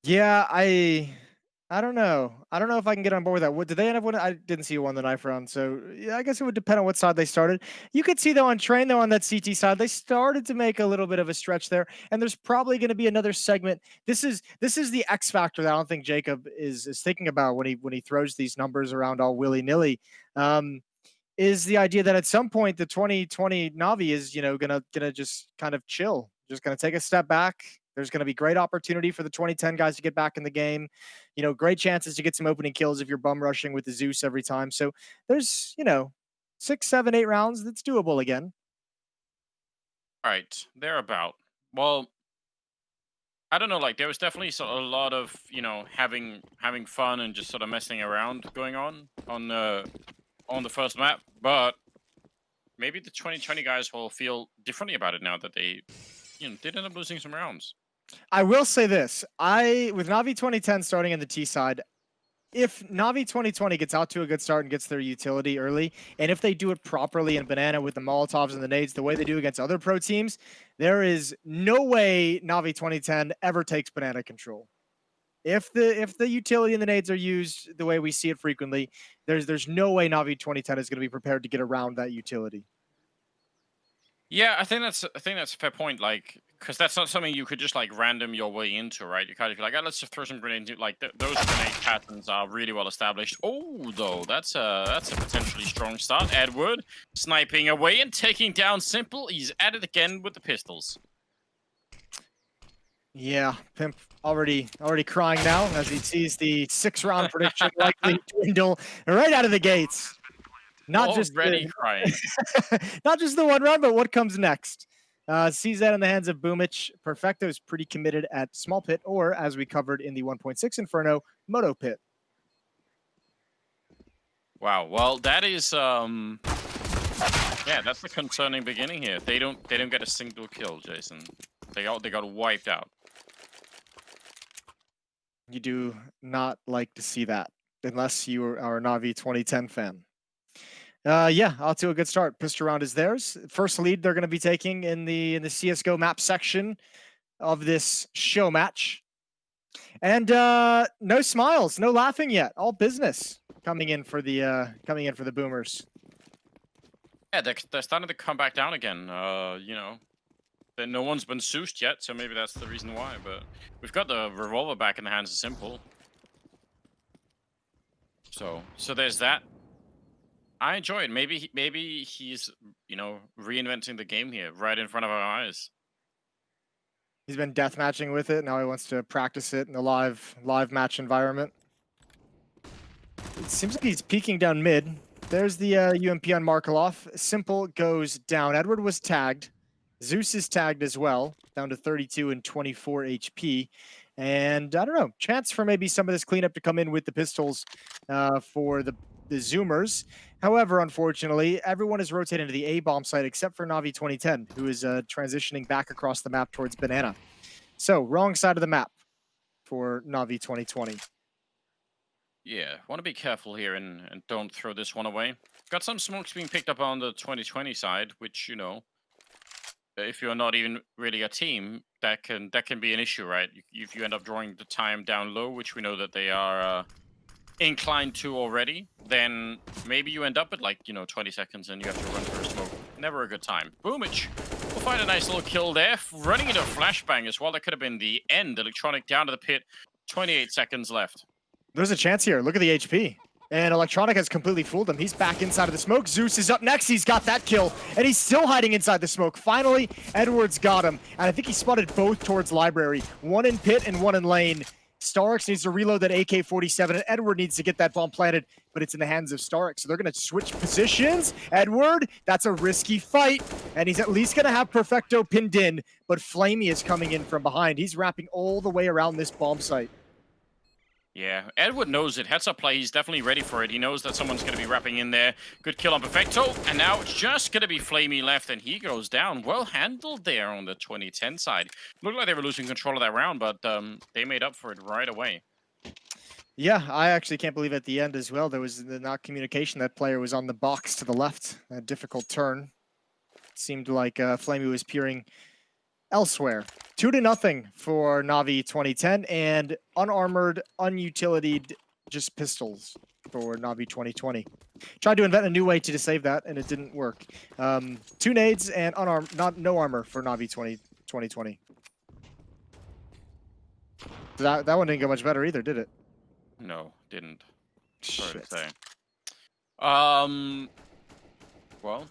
Yeah, I don't know. I don't know if I can get on board with that. Did they end up winning? I didn't see who won the knife round, so yeah, I guess it would depend on what side they started. You could see though on train though on that CT side, they started to make a little bit of a stretch there, and there's probably going to be another segment. This is the X factor that I don't think Jacob is thinking about when he throws these numbers around all willy nilly. Is the idea that at some point the 2020 Navi is gonna just kind of chill, just gonna take a step back. There's going to be great opportunity for the 2010 guys to get back in the game. Great chances to get some opening kills if you're bum rushing with the Zeus every time. So there's 6, 7, 8 rounds that's doable again. All right, thereabout. Well, I don't know. Like there was definitely a lot of having fun and just sort of messing around going on the first map, but maybe the 2020 guys will feel differently about it now that they did end up losing some rounds. I will say this. With Navi 2010 starting in the T side, if Navi 2020 gets out to a good start and gets their utility early, and if they do it properly in Banana with the Molotovs and the nades the way they do against other pro teams, there is no way Navi 2010 ever takes Banana control. If the utility and the nades are used the way we see it frequently, there's no way Navi 2010 is going to be prepared to get around that utility. Yeah, I think that's a fair point. Like, because that's not something you could just like random your way into, right? You kind of be like, let's just throw some grenades. Like those grenade patterns are really well established. Oh, though, that's a potentially strong start. Edward sniping away and taking down Simple. He's at it again with the pistols. Yeah, Pimp already crying now as he sees the 6-round prediction likely dwindle right out of the gates. Not just crying. Not just the 1 round, but what comes next. Sees that in the hands of Boomich. Perfecto is pretty committed at Small Pit, or as we covered in the 1.6 Inferno, Moto Pit. Wow. Well, that is yeah, that's a concerning beginning here. They don't get a single kill, Jason. They got wiped out. You do not like to see that, unless you are a Navi 2010 fan. Yeah, off to a good start. Pistol round is theirs. First lead they're going to be taking in the CS:GO map section of this show match. And no smiles, no laughing yet. All business coming in for the Boomers. Yeah, they're starting to come back down again. No one's been Zeused yet, so maybe that's the reason why. But we've got the revolver back in the hands of Simple. So there's that. I enjoy it. Maybe he's reinventing the game here right in front of our eyes. He's been deathmatching with it. Now he wants to practice it in a live match environment. It seems like he's peeking down mid. There's the UMP on markeloff. Simple goes down. Edward was tagged. Zeus is tagged as well, down to 32 and 24 HP. And I don't know, chance for maybe some of this cleanup to come in with the pistols for the Zoomers. However, unfortunately, everyone is rotating to the A-bomb site except for Navi 2010, who is transitioning back across the map towards Banana. So, wrong side of the map for Navi 2020. Yeah, want to be careful here and don't throw this one away. Got some smokes being picked up on the 2020 side, which, if you're not even really a team, that can be an issue, right? If you end up drawing the time down low, which we know that they are inclined to already, then maybe you end up at 20 seconds and you have to run for a smoke. Never a good time. Boomich will find a nice little kill there, running into a flashbang as well. That could have been the end. Electronic down to the pit. 28 seconds left. There's a chance here. Look at the HP. And Electronic has completely fooled him. He's back inside of the smoke. Zeus is up next. He's got that kill. And he's still hiding inside the smoke. Finally, Edwards got him. And I think he spotted both towards Library. One in pit and one in lane. Starix needs to reload that AK-47, and Edward needs to get that bomb planted, but it's in the hands of Starix. So they're going to switch positions. Edward, that's a risky fight, and he's at least going to have Perfecto pinned in, but flamie is coming in from behind. He's wrapping all the way around this bomb site. Yeah, Edward knows it. Heads up play. He's definitely ready for it. He knows that someone's going to be wrapping in there. Good kill on Perfecto. And now it's just going to be flamie left, and he goes down. Well handled there on the 2010 side. Looked like they were losing control of that round, but they made up for it right away. Yeah, I actually can't believe at the end as well, there was not communication. That player was on the box to the left. A difficult turn. Seemed like flamie was peering elsewhere. 2-0 for Navi 2010, and unarmored, unutilityed, just pistols for Navi 2020. Tried to invent a new way to save that, and it didn't work. 2 nades and unarmed, no armor for Navi 2020. That one didn't go much better either, did it? No, didn't. Shit. Sorry to say. Well,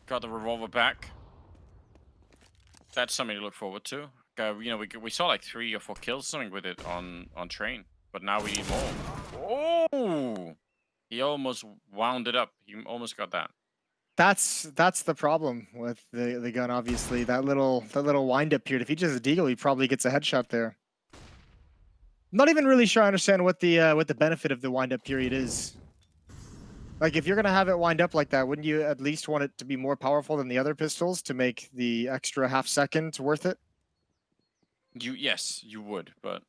got the revolver back. That's something to look forward to. We saw like 3 or 4 kills something with it on train, but now we need more. Oh, he almost wound it up. He almost got that. That's the problem with the gun. Obviously, that little wind up period. If he just deagle, he probably gets a headshot there. Not even really sure I understand what the benefit of the wind up period is. Like, if you're gonna have it wind up like that, wouldn't you at least want it to be more powerful than the other pistols to make the extra half second worth it? Yes, you would, but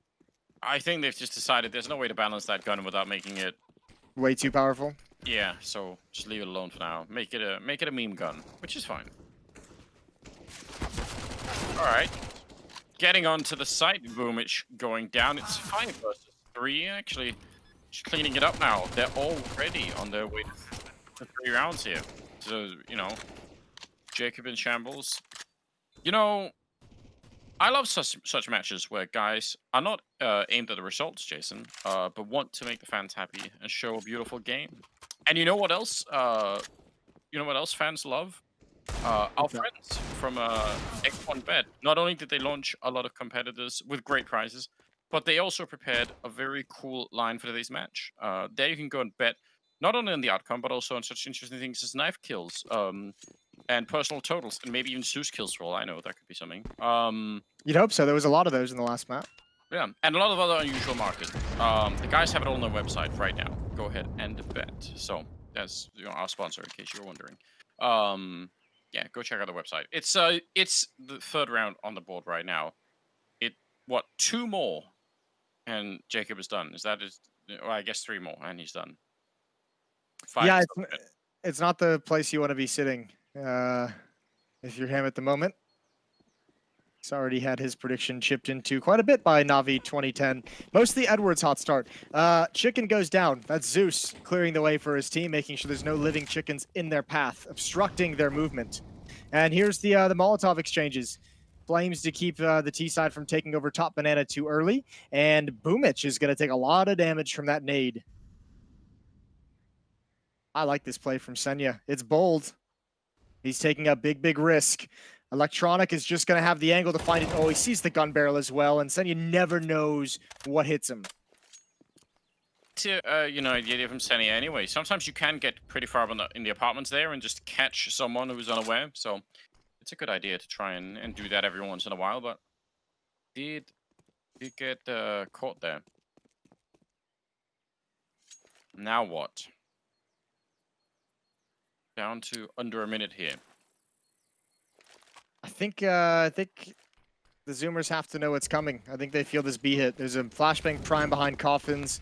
I think they've just decided there's no way to balance that gun without making it Way too powerful. Yeah, so just leave it alone for now. Make it a meme gun, which is fine. All right, getting onto the site, Boomich going down. It's 5 versus 3 actually. Just cleaning it up now. They're already on their way to 3 rounds here. So Jacob in shambles. I love such matches where guys are not aimed at the results, Jason, but want to make the fans happy and show a beautiful game. And you know what else? Fans love? Our friends from X1Bet. Not only did they launch a lot of competitors with great prizes, but they also prepared a very cool line for today's match. There you can go and bet not only on the outcome, but also on such interesting things as knife kills, and personal totals, and maybe even Zeus kills for all I know. That could be something. You'd hope so. There was a lot of those in the last map. Yeah, and a lot of other unusual markers. The guys have it all on their website right now. Go ahead and bet. So that's our sponsor, in case you were wondering. Yeah, go check out the website. It's the 3rd round on the board right now. 2 more And Jacob is done. Is that his? Well, I guess 3 more, and he's done. 5 Yeah, is still good. it's not the place you want to be sitting if you're him at the moment. He's already had his prediction chipped into quite a bit by Navi 2010. Mostly Edward's hot start. Chicken goes down. That's Zeus clearing the way for his team, making sure there's no living chickens in their path, obstructing their movement. And here's the Molotov exchanges. Flames to keep the T side from taking over top banana too early. And Boomich is going to take a lot of damage from that nade. I like this play from Senya. It's bold. He's taking a big risk. Electronic is just going to have the angle to find it. Oh, he sees the gun barrel as well, and Senya never knows what hits him. You know, the idea from Senia anyway. Sometimes you can get pretty far in the apartments there and just catch someone who's unaware. So it's a good idea to try and do that every once in a while. But did get caught there. Now what? Down to under a minute here. I think the Zoomers have to know what's coming. I think they feel this B hit. There's a flashbang prime behind coffins.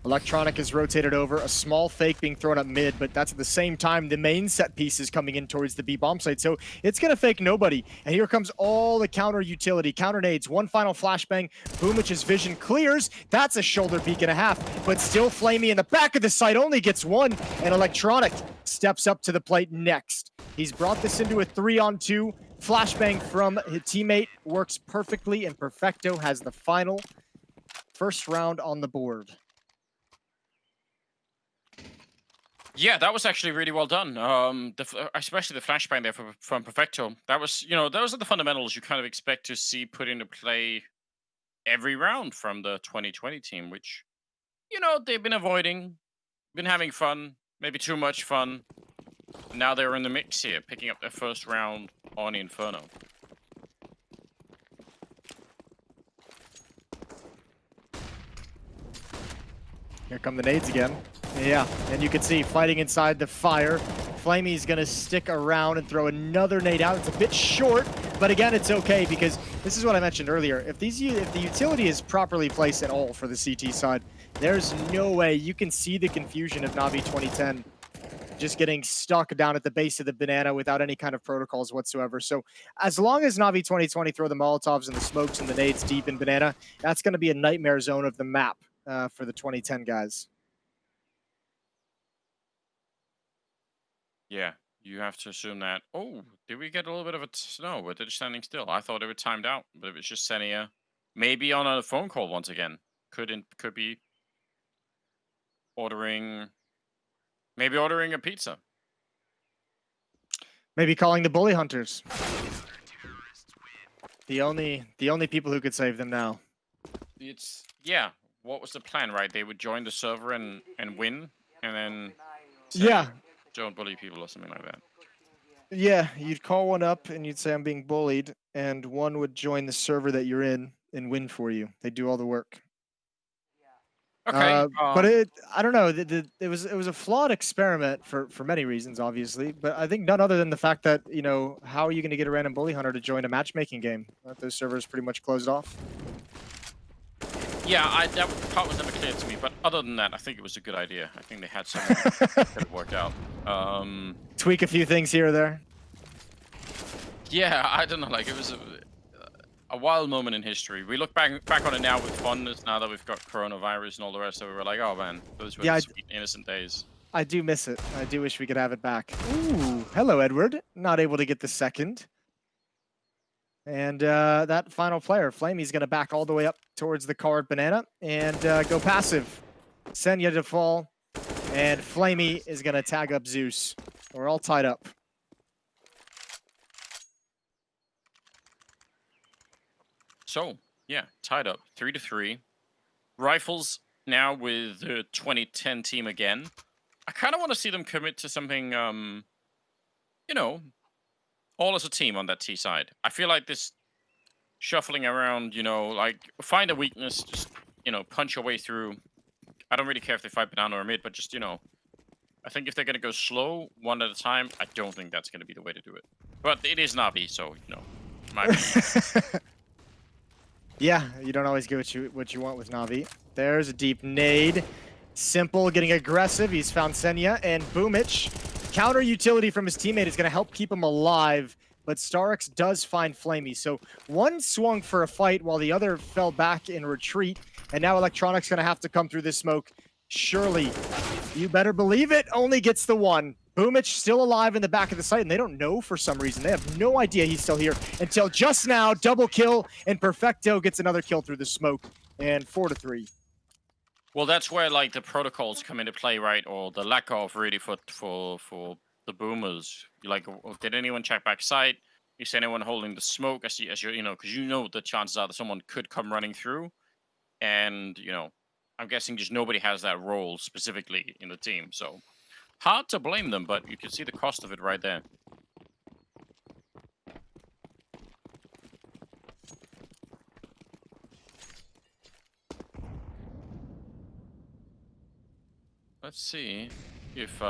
Electronic is rotated over. A small fake being thrown up mid, but that's at the same time the main set piece is coming in towards the B bomb site. So it's going to fake nobody. And here comes all the counter utility. Counter nades. One final flashbang. Boomich's vision clears. That's a shoulder peek and a half. But still flamie in the back of the site only gets one. And Electronic steps up to the plate next. He's brought this into a 3-on-2. Flashbang from his teammate works perfectly. And Perfecto has the final first round on the board. Yeah, that was actually really well done. Especially the flashbang there from Perfecto. That was, you know, those are the fundamentals you kind of expect to see put into play every round from the 2020 team, which, you know, they've been avoiding, been having fun, maybe too much fun. Now they're in the mix here, picking up their first round on Inferno. Here come the nades again. Yeah, and you can see fighting inside the fire. flamie's gonna stick around and throw another nade out. It's a bit short, but again, it's okay because this is what I mentioned earlier. If the utility is properly placed at all for the CT side, there's no way you can see the confusion of Navi 2010 just getting stuck down at the base of the banana without any kind of protocols whatsoever. So as long as Navi 2020 throw the Molotovs and the smokes and the nades deep in banana, that's going to be a nightmare zone of the map for the 2010 guys. Yeah, you have to assume that. Oh, did we get a little bit of a no? But they're just standing still. I thought it would timed out, but it was just Senia. Maybe on a phone call once again. Could be ordering. Maybe ordering a pizza. Maybe calling the bully hunters. The only people who could save them now. It's yeah. What was the plan, right? They would join the server and win, and then yeah, don't bully people or something like that. Yeah, you'd call one up and you'd say I'm being bullied, and one would join the server that you're in and win for you. They do all the work. Okay, but I don't know. It was a flawed experiment for many reasons, obviously. But I think none other than the fact that, you know, how are you going to get a random bully hunter to join a matchmaking game? Those servers pretty much closed off. Yeah, that part was never clear to me. But other than that, I think it was a good idea. I think they had something that could have worked out. Tweak a few things here or there. Yeah, I don't know. Like it was a wild moment in history. We look back on it now with fondness. Now that we've got coronavirus and all the rest of it, we're like, oh man, those were sweet, innocent days. I do miss it. I do wish we could have it back. Ooh, hello, Edward. Not able to get the second. And that final player, flamie's going to back all the way up towards the card banana and go passive. Senya to fall, and flamie is going to tag up Zeus. We're all tied up. So, yeah, tied up, 3-3. Rifles now with the 2010 team again. I kind of want to see them commit to something, you know, all as a team on that T side. I feel like this shuffling around, you know, like, find a weakness, just, you know, punch your way through. I don't really care if they fight banana or mid, but just, you know, I think if they're going to go slow, one at a time, I don't think that's going to be the way to do it. But it is Navi, so, you know, my Yeah, you don't always get what you want with Navi. There's a deep nade. Simple getting aggressive. He's found Senya and Boomich. Counter utility from his teammate is going to help keep him alive, but Starix does find flamie. So one swung for a fight while the other fell back in retreat, and now Electronic's going to have to come through this smoke. Surely, you better believe it, only gets the one. Boomich still alive in the back of the site, and they don't know for some reason. They have no idea he's still here until just now. Double kill, and Perfecto gets another kill through the smoke, and 4-3. Well, that's where like the protocols come into play, right? Or the lack of really for the boomers. Like, did anyone check back site? Is anyone holding the smoke as you you know, because you know the chances are that someone could come running through, and you know, I'm guessing just nobody has that role specifically in the team, so hard to blame them. But you can see the cost of it right there. Let's see if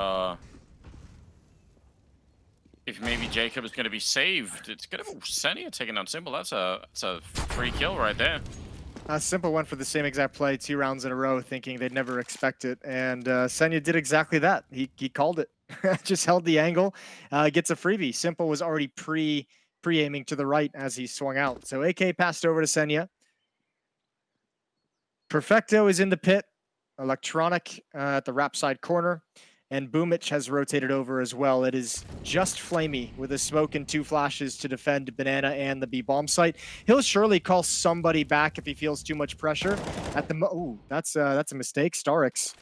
maybe Jacob is going to be saved. It's going to be Senya taking out Simple. That's a free kill right there. Simple went for the same exact play 2 rounds in a row, thinking they'd never expect it, and Senya did exactly that. He called it. Just held the angle, gets a freebie. Simple was already pre-aiming to the right as he swung out. So AK passed over to Senya. Perfecto is in the pit. Electronic at the wrap side corner. And Boomich has rotated over as well. It is just flamie with a smoke and 2 flashes to defend Banana and the B-bomb site. He'll surely call somebody back if he feels too much pressure. At the ooh, that's a mistake. Starix.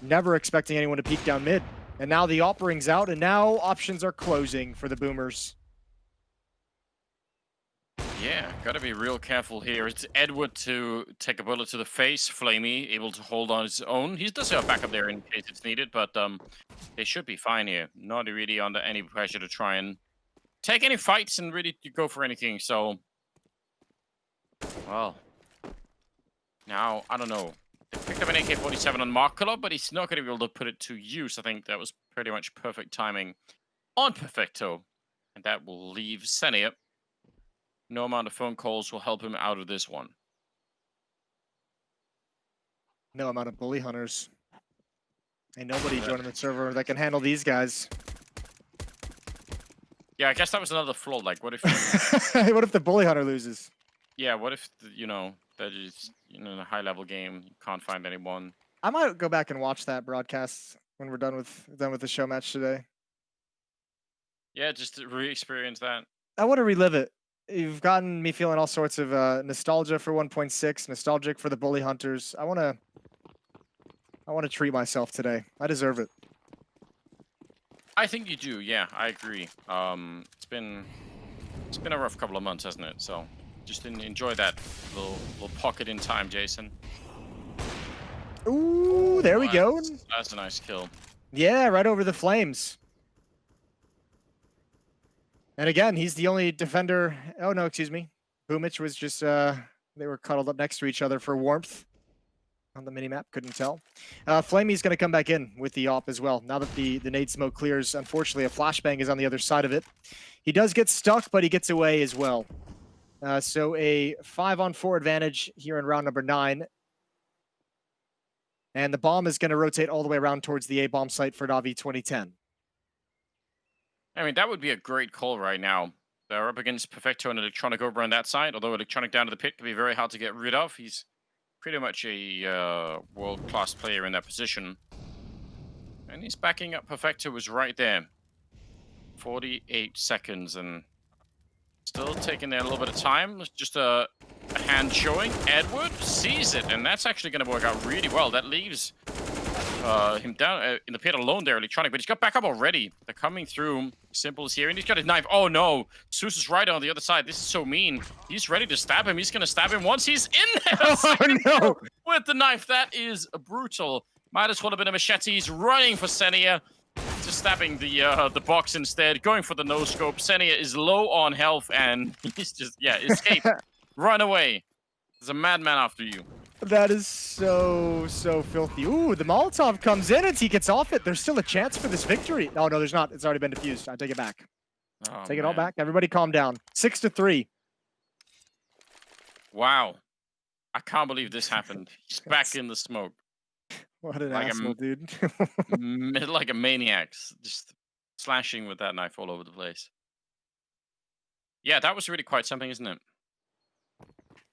Never expecting anyone to peek down mid. And now the op rings out, and now options are closing for the Boomers. Yeah, gotta be real careful here. It's Edward to take a bullet to the face. flamie able to hold on his own. He does have backup there in case it's needed, but they should be fine here. Not really under any pressure to try and take any fights and really go for anything. So, well, now I don't know. They picked up an AK-47 on markeloff, but he's not going to be able to put it to use. I think that was pretty much perfect timing on Perfecto, and that will leave Senya. No amount of phone calls will help him out of this one. No amount of bully hunters. Ain't nobody joining the server that can handle these guys. Yeah, I guess that was another flaw. Like, what if... what if the bully hunter loses? Yeah, what if, you know, that is in a high-level game, you can't find anyone. I might go back and watch that broadcast when we're done with the show match today. Yeah, just to re-experience that. I want to relive it. You've gotten me feeling all sorts of nostalgia for 1.6, nostalgic for the bully hunters. I want to treat myself today. I deserve it. I think you do. Yeah, I agree. It's been a rough couple of months, hasn't it? So just enjoy that little pocket in time, Jason. Ooh, there we go. That's a nice kill. Yeah, right over the flames. And again, he's the only defender. Oh, no, excuse me. Boomich was just, they were cuddled up next to each other for warmth on the minimap. Couldn't tell. flamie's going to come back in with the op as well. Now that the nade smoke clears, unfortunately, a flashbang is on the other side of it. He does get stuck, but he gets away as well. So a 5-on-4 advantage here in round number 9. And the bomb is going to rotate all the way around towards the A-bomb site for Navi 2010. I mean, that would be a great call right now. They're up against Perfecto and Electronic over on that side, although Electronic down to the pit can be very hard to get rid of. He's pretty much a world-class player in that position. And he's backing up Perfecto was right there. 48 seconds and still taking there a little bit of time. It's just a hand showing. Edward sees it, and that's actually going to work out really well. That leaves him down in the pit alone there, Electronic, but he's got back up already. They're coming through. Simple is here, and he's got his knife. Oh no, Zeus is right on the other side. This is so mean. He's ready to stab him. He's going to stab him once he's in there. Oh no! With the knife, that is brutal. Might as well have been a machete. He's running for Senya. Just stabbing the box instead, going for the no-scope. Senya is low on health, and he's just, yeah, escape. Run away. There's a madman after you. That is so filthy. Ooh, the Molotov comes in and he gets off it. There's still a chance for this victory. Oh, no, there's not. It's already been defused. I take it back. Oh, Take it all back. Everybody calm down. 6-3. Wow. I can't believe this happened. He's back in the smoke. What an Like a asshole, dude. like a maniac, just slashing with that knife all over the place. Yeah, that was really quite something, isn't it?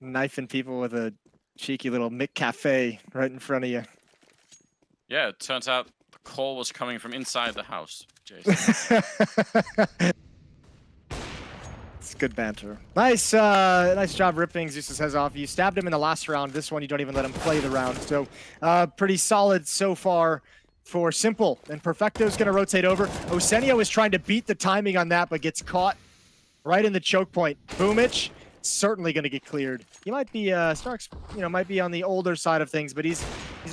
Knifing people with a cheeky little McCafe right in front of you. Yeah, it turns out the call was coming from inside the house, Jason. It's good banter. Nice, nice job ripping Zeus's heads off. You stabbed him in the last round. This one, you don't even let him play the round. So, pretty solid so far for Simple. And Perfecto's going to rotate over. Osenio is trying to beat the timing on that, but gets caught right in the choke point. Boomich certainly going to get cleared. He might be Starix, might be on the older side of things, but he's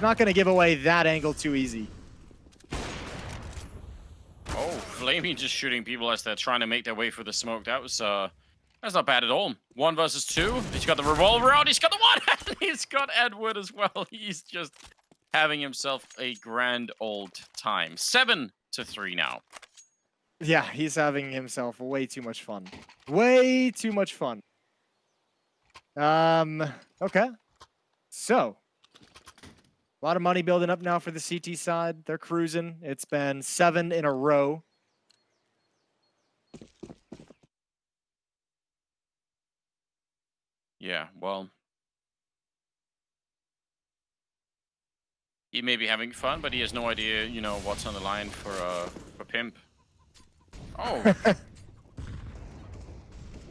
not going to give away that angle too easy. Oh, flamie just shooting people as they're trying to make their way through the smoke. That's not bad at all. 1 versus 2. He's got the revolver out. He's got the one. And he's got Edward as well. He's just having himself a grand old time. 7-3 now. Yeah, he's having himself way too much fun. Way too much fun. Okay. So, a lot of money building up now for the CT side. They're cruising. It's been 7 in a row. Yeah, well, he may be having fun, but he has no idea, what's on the line for Pimp. Oh.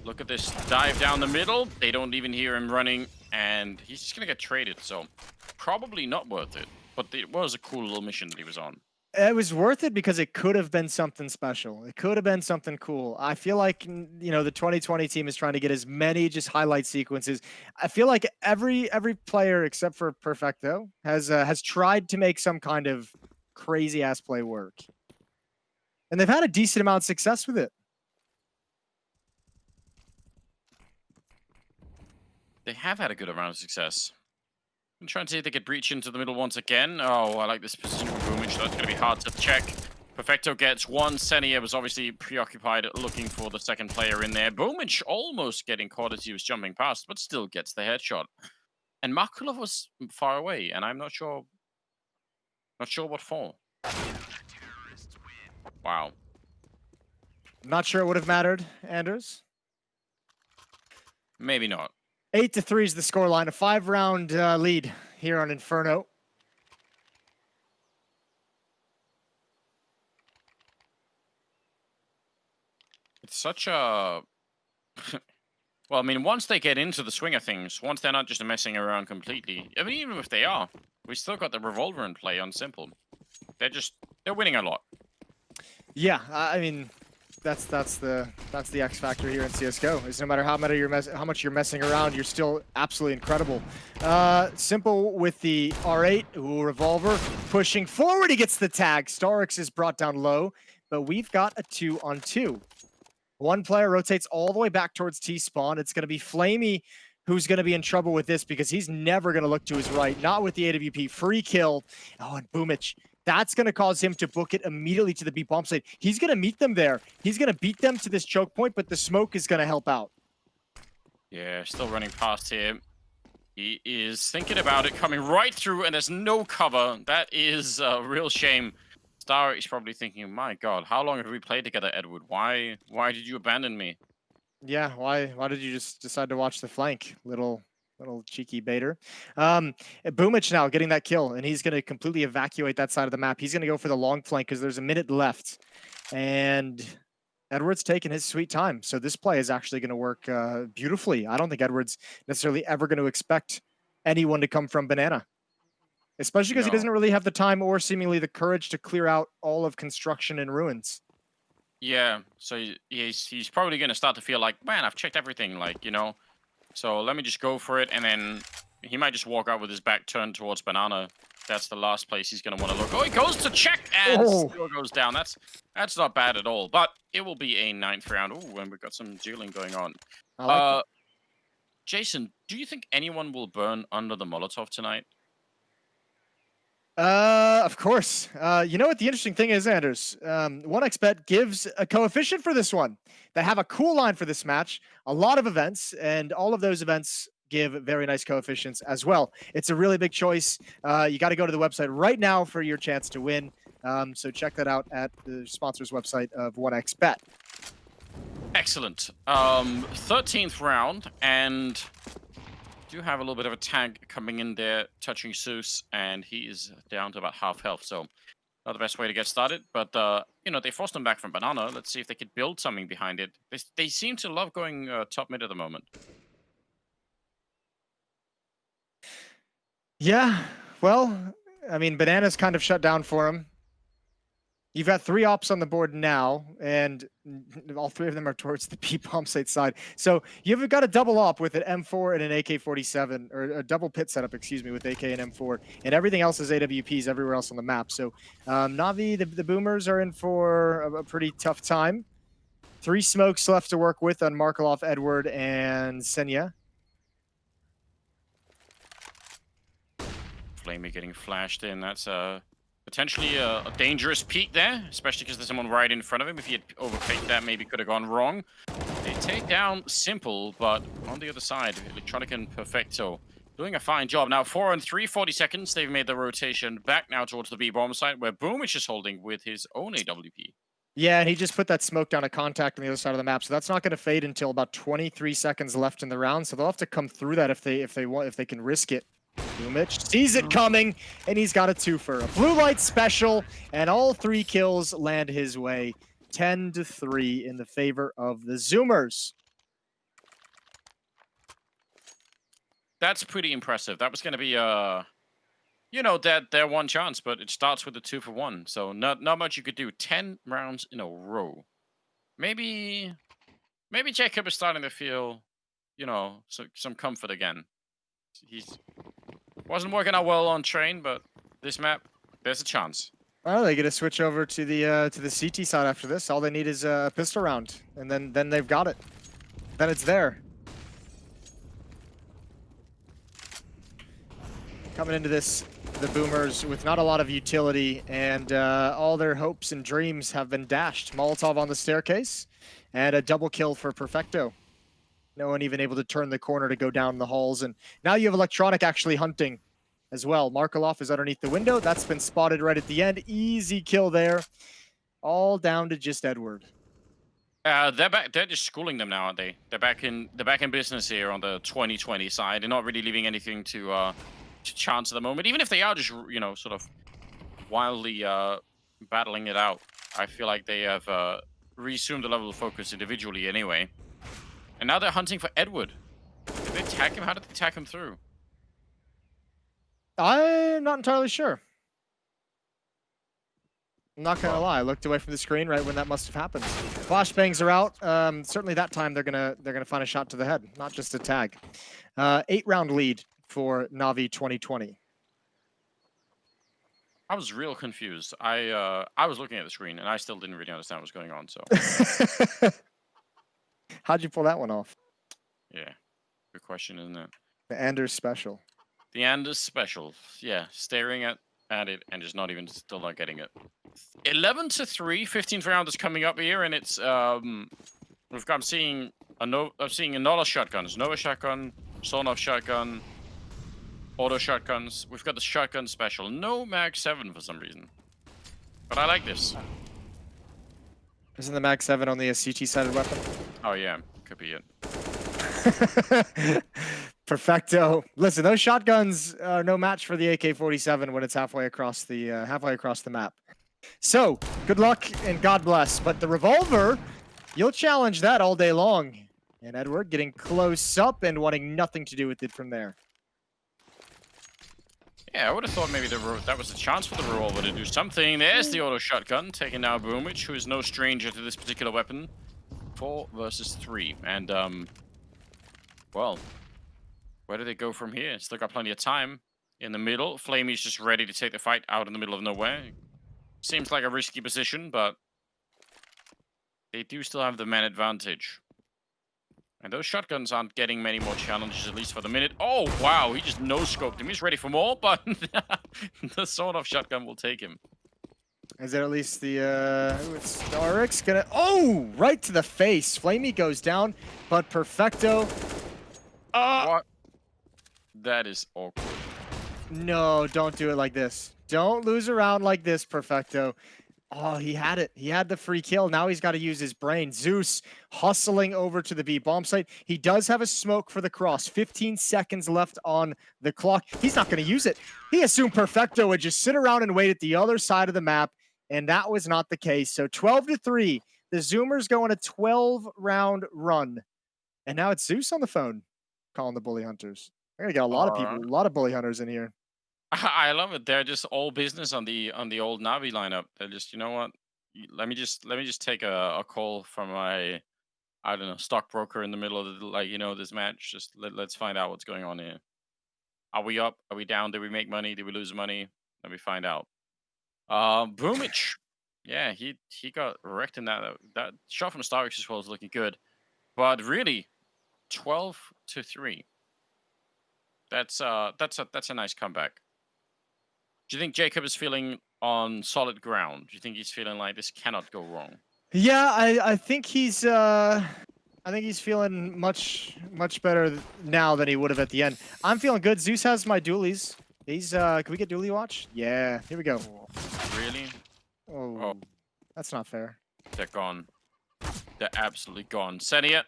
Look at this dive down the middle. They don't even hear him running, and he's just gonna get traded, so probably not worth it. But it was a cool little mission that he was on. It was worth it because it could have been something special. It could have been something cool. I feel like, the 2020 team is trying to get as many just highlight sequences. I feel like every player except for Perfecto has tried to make some kind of crazy ass play work. And they've had a decent amount of success with it. They have had a good amount of success. I'm trying to see if they could breach into the middle once again. Oh, I like this position for Boomich. That's going to be hard to check. Perfecto gets one. Senia was obviously preoccupied looking for the second player in there. Boomich almost getting caught as he was jumping past, but still gets the headshot. And markeloff was far away, and I'm not sure what for. Wow. Not sure it would have mattered, Anders. Maybe not. 8-3 is the scoreline. A 5-round lead here on Inferno. It's such a... Well, I mean, once they get into the swing of things, once they're not just messing around completely, I mean, even if they are, we still got the revolver in play on Simple. They're winning a lot. Yeah, I mean, that's the X factor here in CS:GO. Is no matter how much you're messing around, you're still absolutely incredible. Simple with the R8, revolver pushing forward. He gets the tag. Starix is brought down low, but we've got a 2-on-2. One player rotates all the way back towards T-spawn. It's going to be flamie who's going to be in trouble with this because he's never going to look to his right. Not with the AWP. Free kill. Oh, and Boomich. That's going to cause him to book it immediately to the B bomb site. He's going to meet them there. He's going to beat them to this choke point, but the smoke is going to help out. Yeah, still running past here. He is thinking about it, coming right through, and there's no cover. That is a real shame. Star is probably thinking, my God, how long have we played together, Edward? Why did you abandon me? Yeah, why did you just decide to watch the flank, little cheeky baiter? Boomich now getting that kill, and he's going to completely evacuate that side of the map. He's going to go for the long flank because there's a minute left, and Edward's taking his sweet time. So this play is actually going to work beautifully. I don't think Edward's necessarily ever going to expect anyone to come from Banana, especially because he doesn't really have the time or seemingly the courage to clear out all of construction and ruins. Yeah, so he's probably going to start to feel like, man, I've checked everything, so let me just go for it, and then he might just walk out with his back turned towards Banana. That's the last place he's going to want to look. Oh, he goes to check, and still goes down. That's not bad at all, but it will be a 9th round. Oh, and we've got some dueling going on. I like Jason, do you think anyone will burn under the Molotov tonight? Of course. You know what the interesting thing is, Anders? 1xBet gives a coefficient for this one. They have a cool line for this match, a lot of events, and all of those events give very nice coefficients as well. It's a really big choice. You got to go to the website right now for your chance to win. So check that out at the sponsor's website of 1xBet. Excellent. 13th round, and do have a little bit of a tag coming in there, touching Zeus, and he is down to about half health. So not the best way to get started, but you know, they forced him back from banana. Let's see if they could build something behind it. They seem to love going top mid at the moment. Yeah, well, I mean, banana's kind of shut down for him. You've got 3 ops on the board now, and all 3 of them are towards the B bomb site side. So you've got a double op with an M4 and an AK-47, or a double pit setup, excuse me, with AK and M4, and everything else is AWPs everywhere else on the map. So Navi, the boomers are in for a pretty tough time. 3 smokes left to work with on Markeloff, Edward, and Senya. Flamie getting flashed in. That's potentially a dangerous peek there, especially because there's someone right in front of him. If he had overpicked that, maybe could have gone wrong. They take down Simple, but on the other side, Electronic and Perfecto doing a fine job. Now 4 and 3, 40 seconds. They've made the rotation back now towards the B-bomb site, where Boom is just holding with his own AWP. Yeah, and he just put that smoke down a contact on the other side of the map, so that's not going to fade until about 23 seconds left in the round. So they'll have to come through that if they can risk it. Boomich sees it coming, and he's got a twofer. A blue light special, and all 3 kills land his way. 10-3 in the favor of the Zoomers. That's pretty impressive. That was going to be, you know, their one chance, but it starts with a 2-for-1. So not much you could do. 10 rounds in a row. Maybe Jacob is starting to feel, you know, some comfort again. He's wasn't working out well on train, but this map, there's a chance. Well, they get to switch over to the CT side after this. All they need is a pistol round, and then they've got it. Then it's there. Coming into this, the Boomers with not a lot of utility, and all their hopes and dreams have been dashed. Molotov on the staircase, and a double kill for Perfecto. No one even able to turn the corner to go down the halls. And now you have Electronic actually hunting as well. Markeloff is underneath the window. That's been spotted right at the end. Easy kill there. All down to just Edward. They're back. They're just schooling them now, aren't they? They're back in business here on the 2020 side. They're not really leaving anything to chance at the moment. Even if they are just, you know, sort of wildly battling it out, I feel like they have resumed the level of focus individually anyway. And now they're hunting for Edward. Did they tag him? How did they tag him through? I'm not entirely sure. I'm not gonna lie. I looked away from the screen right when that must have happened. Flashbangs are out. Certainly that time they're gonna find a shot to the head, not just a tag. 8-round lead for Navi 2020. I was real confused. I was looking at the screen and I still didn't really understand what was going on. So. How'd you pull that one off? Yeah, good question, isn't it? The Anders special. The Anders special. Yeah, staring at it and just still not getting it. 11-3, 15th round is coming up here, and it's I'm seeing another shotguns, Nova shotgun, Sonov shotgun, auto shotguns. We've got the shotgun special. No Mag 7 for some reason, but I like this. Isn't the Mag 7 only a CT-sided weapon? Oh yeah, could be it. Perfecto. Listen, those shotguns are no match for the AK-47 when it's halfway across the map. So, good luck and God bless. But the revolver, you'll challenge that all day long. And Edward getting close up and wanting nothing to do with it from there. Yeah, I would have thought maybe that was a chance for the revolver to do something. There's the auto shotgun, taking down Boomich, who is no stranger to this particular weapon. 4 versus 3. And, well, where do they go from here? Still got plenty of time. In the middle, Flamie's just ready to take the fight out in the middle of nowhere. Seems like a risky position, but they do still have the man advantage. And those shotguns aren't getting many more challenges, at least for the minute. Oh, wow, he just no-scoped him. He's ready for more, but the sawed-off shotgun will take him. Is it at least the, it's Starix gonna, oh, right to the face. Flamie goes down, but Perfecto. What? That is awkward. No, don't do it like this. Don't lose a round like this, Perfecto. Oh, he had it. He had the free kill. Now he's got to use his brain. Zeus hustling over to the B bomb site. He does have a smoke for the cross. 15 seconds left on the clock. He's not going to use it. He assumed Perfecto would just sit around and wait at the other side of the map, and that was not the case. So 12-3. The Zoomers go on a 12-round run. And now it's Zeus on the phone calling the bully hunters. We're going to get a lot of people, a lot of bully hunters in here. I love it. They're just all business on the old Navi lineup. They're just, you know what? Let me just take a call from my, I don't know, stockbroker in the middle of the, this match. Just let's find out what's going on here. Are we up? Are we down? Did we make money? Did we lose money? Let me find out. Boomich. Yeah, he got wrecked in that. That shot from Starix as well is looking good. But really, 12-3. That's a nice comeback. Do you think Jacob is feeling on solid ground? Do you think he's feeling like this cannot go wrong? Yeah, I think he's feeling much better now than he would have at the end. I'm feeling good. Zeus has my dualies. He's can we get dualie watch? Yeah, here we go. Really? Oh, that's not fair. They're gone. They're absolutely gone. Senia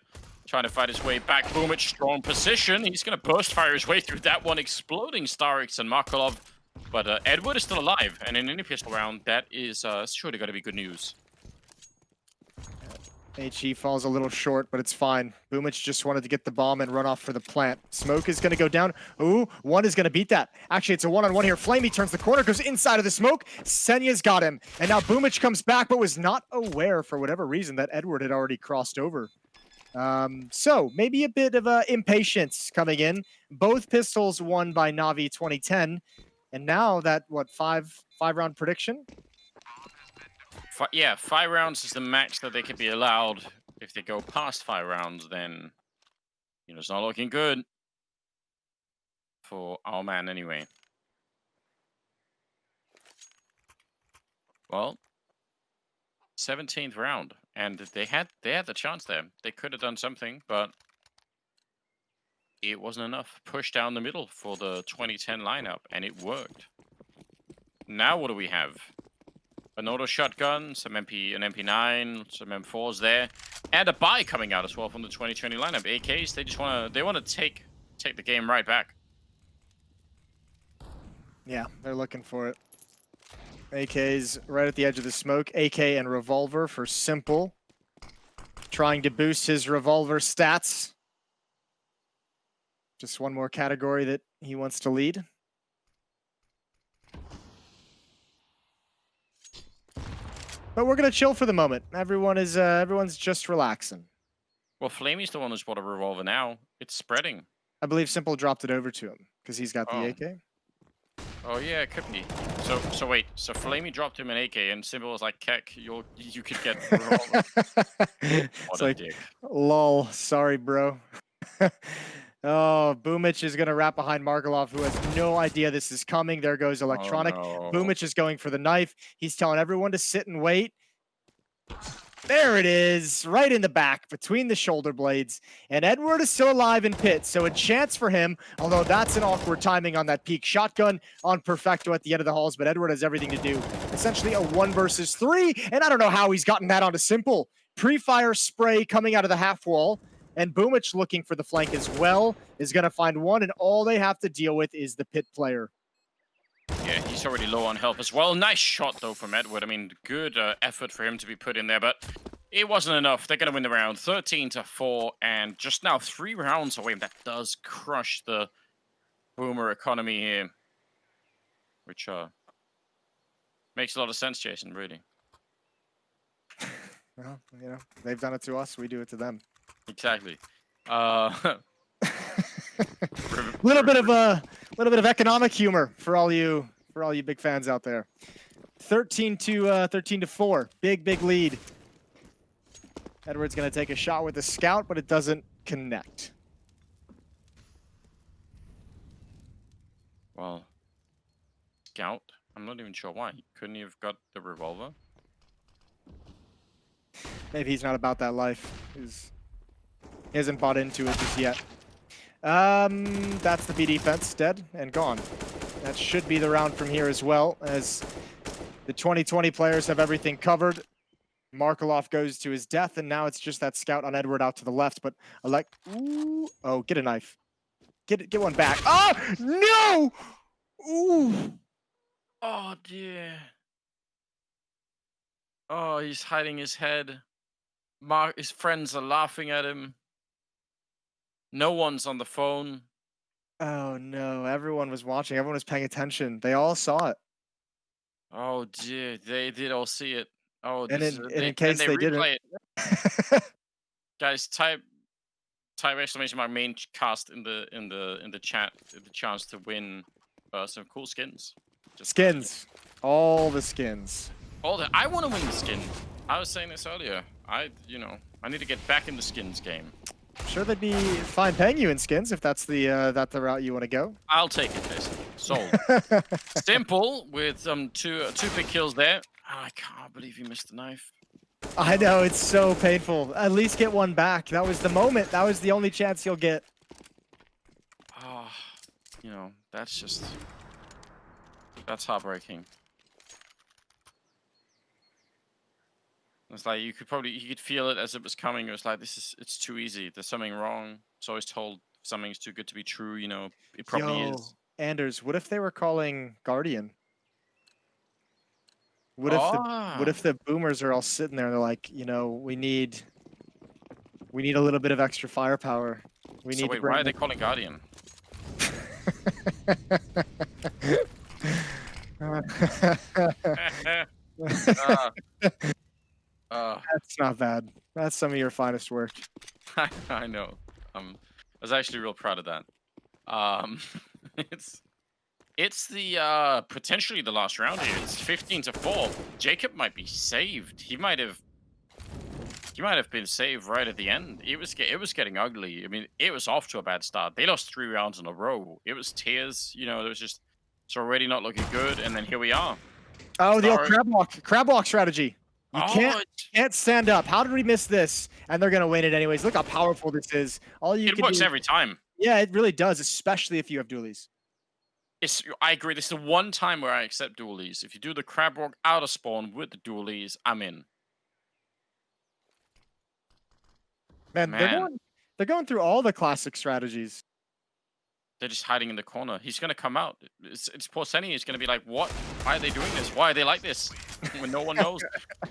trying to fight his way back. Boomich, strong position. He's going to burst fire his way through that one, exploding Starix and markeloff. But Edward is still alive, and in any pistol round, that is surely going to be good news. HE falls a little short, but it's fine. Boomich just wanted to get the bomb and run off for the plant. Smoke is going to go down. Ooh, one is going to beat that. Actually, it's a one-on-one here. flamie turns the corner, goes inside of the smoke. Senia's got him. And now Boomich comes back, but was not aware, for whatever reason, that Edward had already crossed over. So maybe a bit of impatience coming in. Both pistols won by Navi 2010. And now that, what, five-round prediction? Yeah, 5 rounds is the max that they can be allowed. If they go past 5 rounds, then, it's not looking good for our man anyway. Well, 17th round, and they had the chance there. They could have done something, but it wasn't enough. Push down the middle for the 2010 lineup, and it worked. Now what do we have? An auto shotgun, an MP9, some M4s there, and a buy coming out as well from the 2020 lineup. AKs, they want to take the game right back. Yeah, they're looking for it. AK's right at the edge of the smoke. AK and revolver for Simple. Trying to boost his revolver stats. Just one more category that he wants to lead. But we're gonna chill for the moment. Everyone's just relaxing. Well, flamie's the one who's bought a revolver now. It's spreading. I believe Simple dropped it over to him because he's got the Oh. AK. Oh yeah, it could be. So wait. So flamie dropped him an AK, and Simple was like, "Keck, you could get the revolver." It's like, dick. lol. Sorry, bro. Oh, Boomich is going to wrap behind markeloff, who has no idea this is coming. There goes electronic. Oh, no. Boomich is going for the knife. He's telling everyone to sit and wait. There it is, right in the back, between the shoulder blades. And Edward is still alive in pit, so a chance for him, although that's an awkward timing on that peak shotgun on Perfecto at the end of the halls, but Edward has everything to do. Essentially a 1 versus 3, and I don't know how he's gotten that onto Simple. Pre-fire spray coming out of the half wall. And Boomich, looking for the flank as well, is going to find one, and all they have to deal with is the pit player. Yeah, he's already low on health as well. Nice shot, though, from Edward. I mean, good effort for him to be put in there, but it wasn't enough. They're going to win the round 13-4, and just now 3 rounds away. That does crush the Boomer economy here, which makes a lot of sense, Jason, really. Well, they've done it to us. We do it to them. Exactly. little bit of economic humor for all you big fans out there. 13-4, big lead. Edward's gonna take a shot with the scout, but it doesn't connect. Well, scout. I'm not even sure why. Couldn't he have got the revolver? Maybe he's not about that life. He hasn't bought into it just yet. That's the B defense, dead and gone. That should be the round from here as well, as the 2020 players have everything covered. Markeloff goes to his death, and now it's just that scout on Edward out to the left. But ooh, oh, get a knife, get one back. Oh no! Ooh, Oh dear. Oh, he's hiding his head. His friends are laughing at him. No one's on the phone. oh no! Everyone was watching. Everyone was paying attention. They all saw it. Oh dear, they did all see it. Oh, And this is in and case they they didn't, replay it. Guys, type exclamation mark main cast in the chat. The chance to win some cool skins. Just skins, all the skins. I want to win the skin. I was saying this earlier. I need to get back in the skins game. I'm sure they'd be fine paying you in skins if that's the route you want to go. I'll take it, basically. Sold. Simple with two big kills there. Oh, I can't believe you missed the knife. I know, it's so painful. At least get one back. That was the moment. That was the only chance you'll get. Oh, that's heartbreaking. It's like you could feel it as it was coming. It was like, it's too easy. There's something wrong. It's always told something's too good to be true. It probably is. Anders, what if they were calling Guardian? What if the boomers are all sitting there and they're like, we need a little bit of extra firepower. So wait, why are they calling Guardian? That's not bad. That's some of your finest work. I know. I was actually real proud of that. It's the potentially the last round here. It's 15-4. Jacob might be saved. He might have been saved right at the end. It was getting ugly. I mean, it was off to a bad start. They lost 3 rounds in a row. It was tears. It was just, it's already not looking good. And then here we are. Oh, the old crab walk strategy. You can't stand up. How did we miss this? And they're gonna win it anyways. Look how powerful this is. It works every time. Yeah, it really does, especially if you have dualies. I agree. This is the one time where I accept dualies. If you do the crab walk out of spawn with the dualies, I'm in. Man. They're going through all the classic strategies. They're just hiding in the corner. He's gonna come out. It's poor Senny. He's gonna be like, "What? Why are they doing this? Why are they like this?" When no one knows.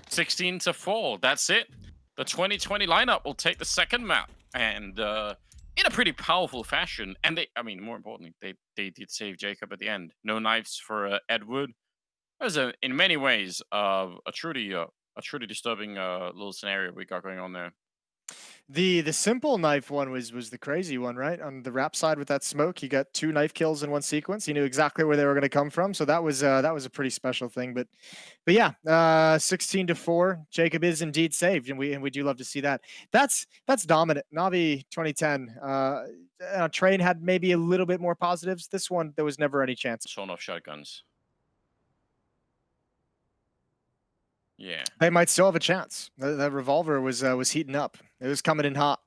16-4. That's it. The 2020 lineup will take the second map, and in a pretty powerful fashion. And more importantly, they did save Jacob at the end. No knives for Edward. That was in many ways a truly disturbing little scenario we got going on there. The simple knife one was the crazy one, right? On the rap side with that smoke, he got 2 knife kills in one sequence. He knew exactly where they were going to come from, so that was a pretty special thing. But yeah, 16-4. Jacob is indeed saved, and we do love to see that. That's dominant. Navi 2010. Train had maybe a little bit more positives. This one, there was never any chance. Sawn off shotguns. Yeah, they might still have a chance. That revolver was heating up. It was coming in hot.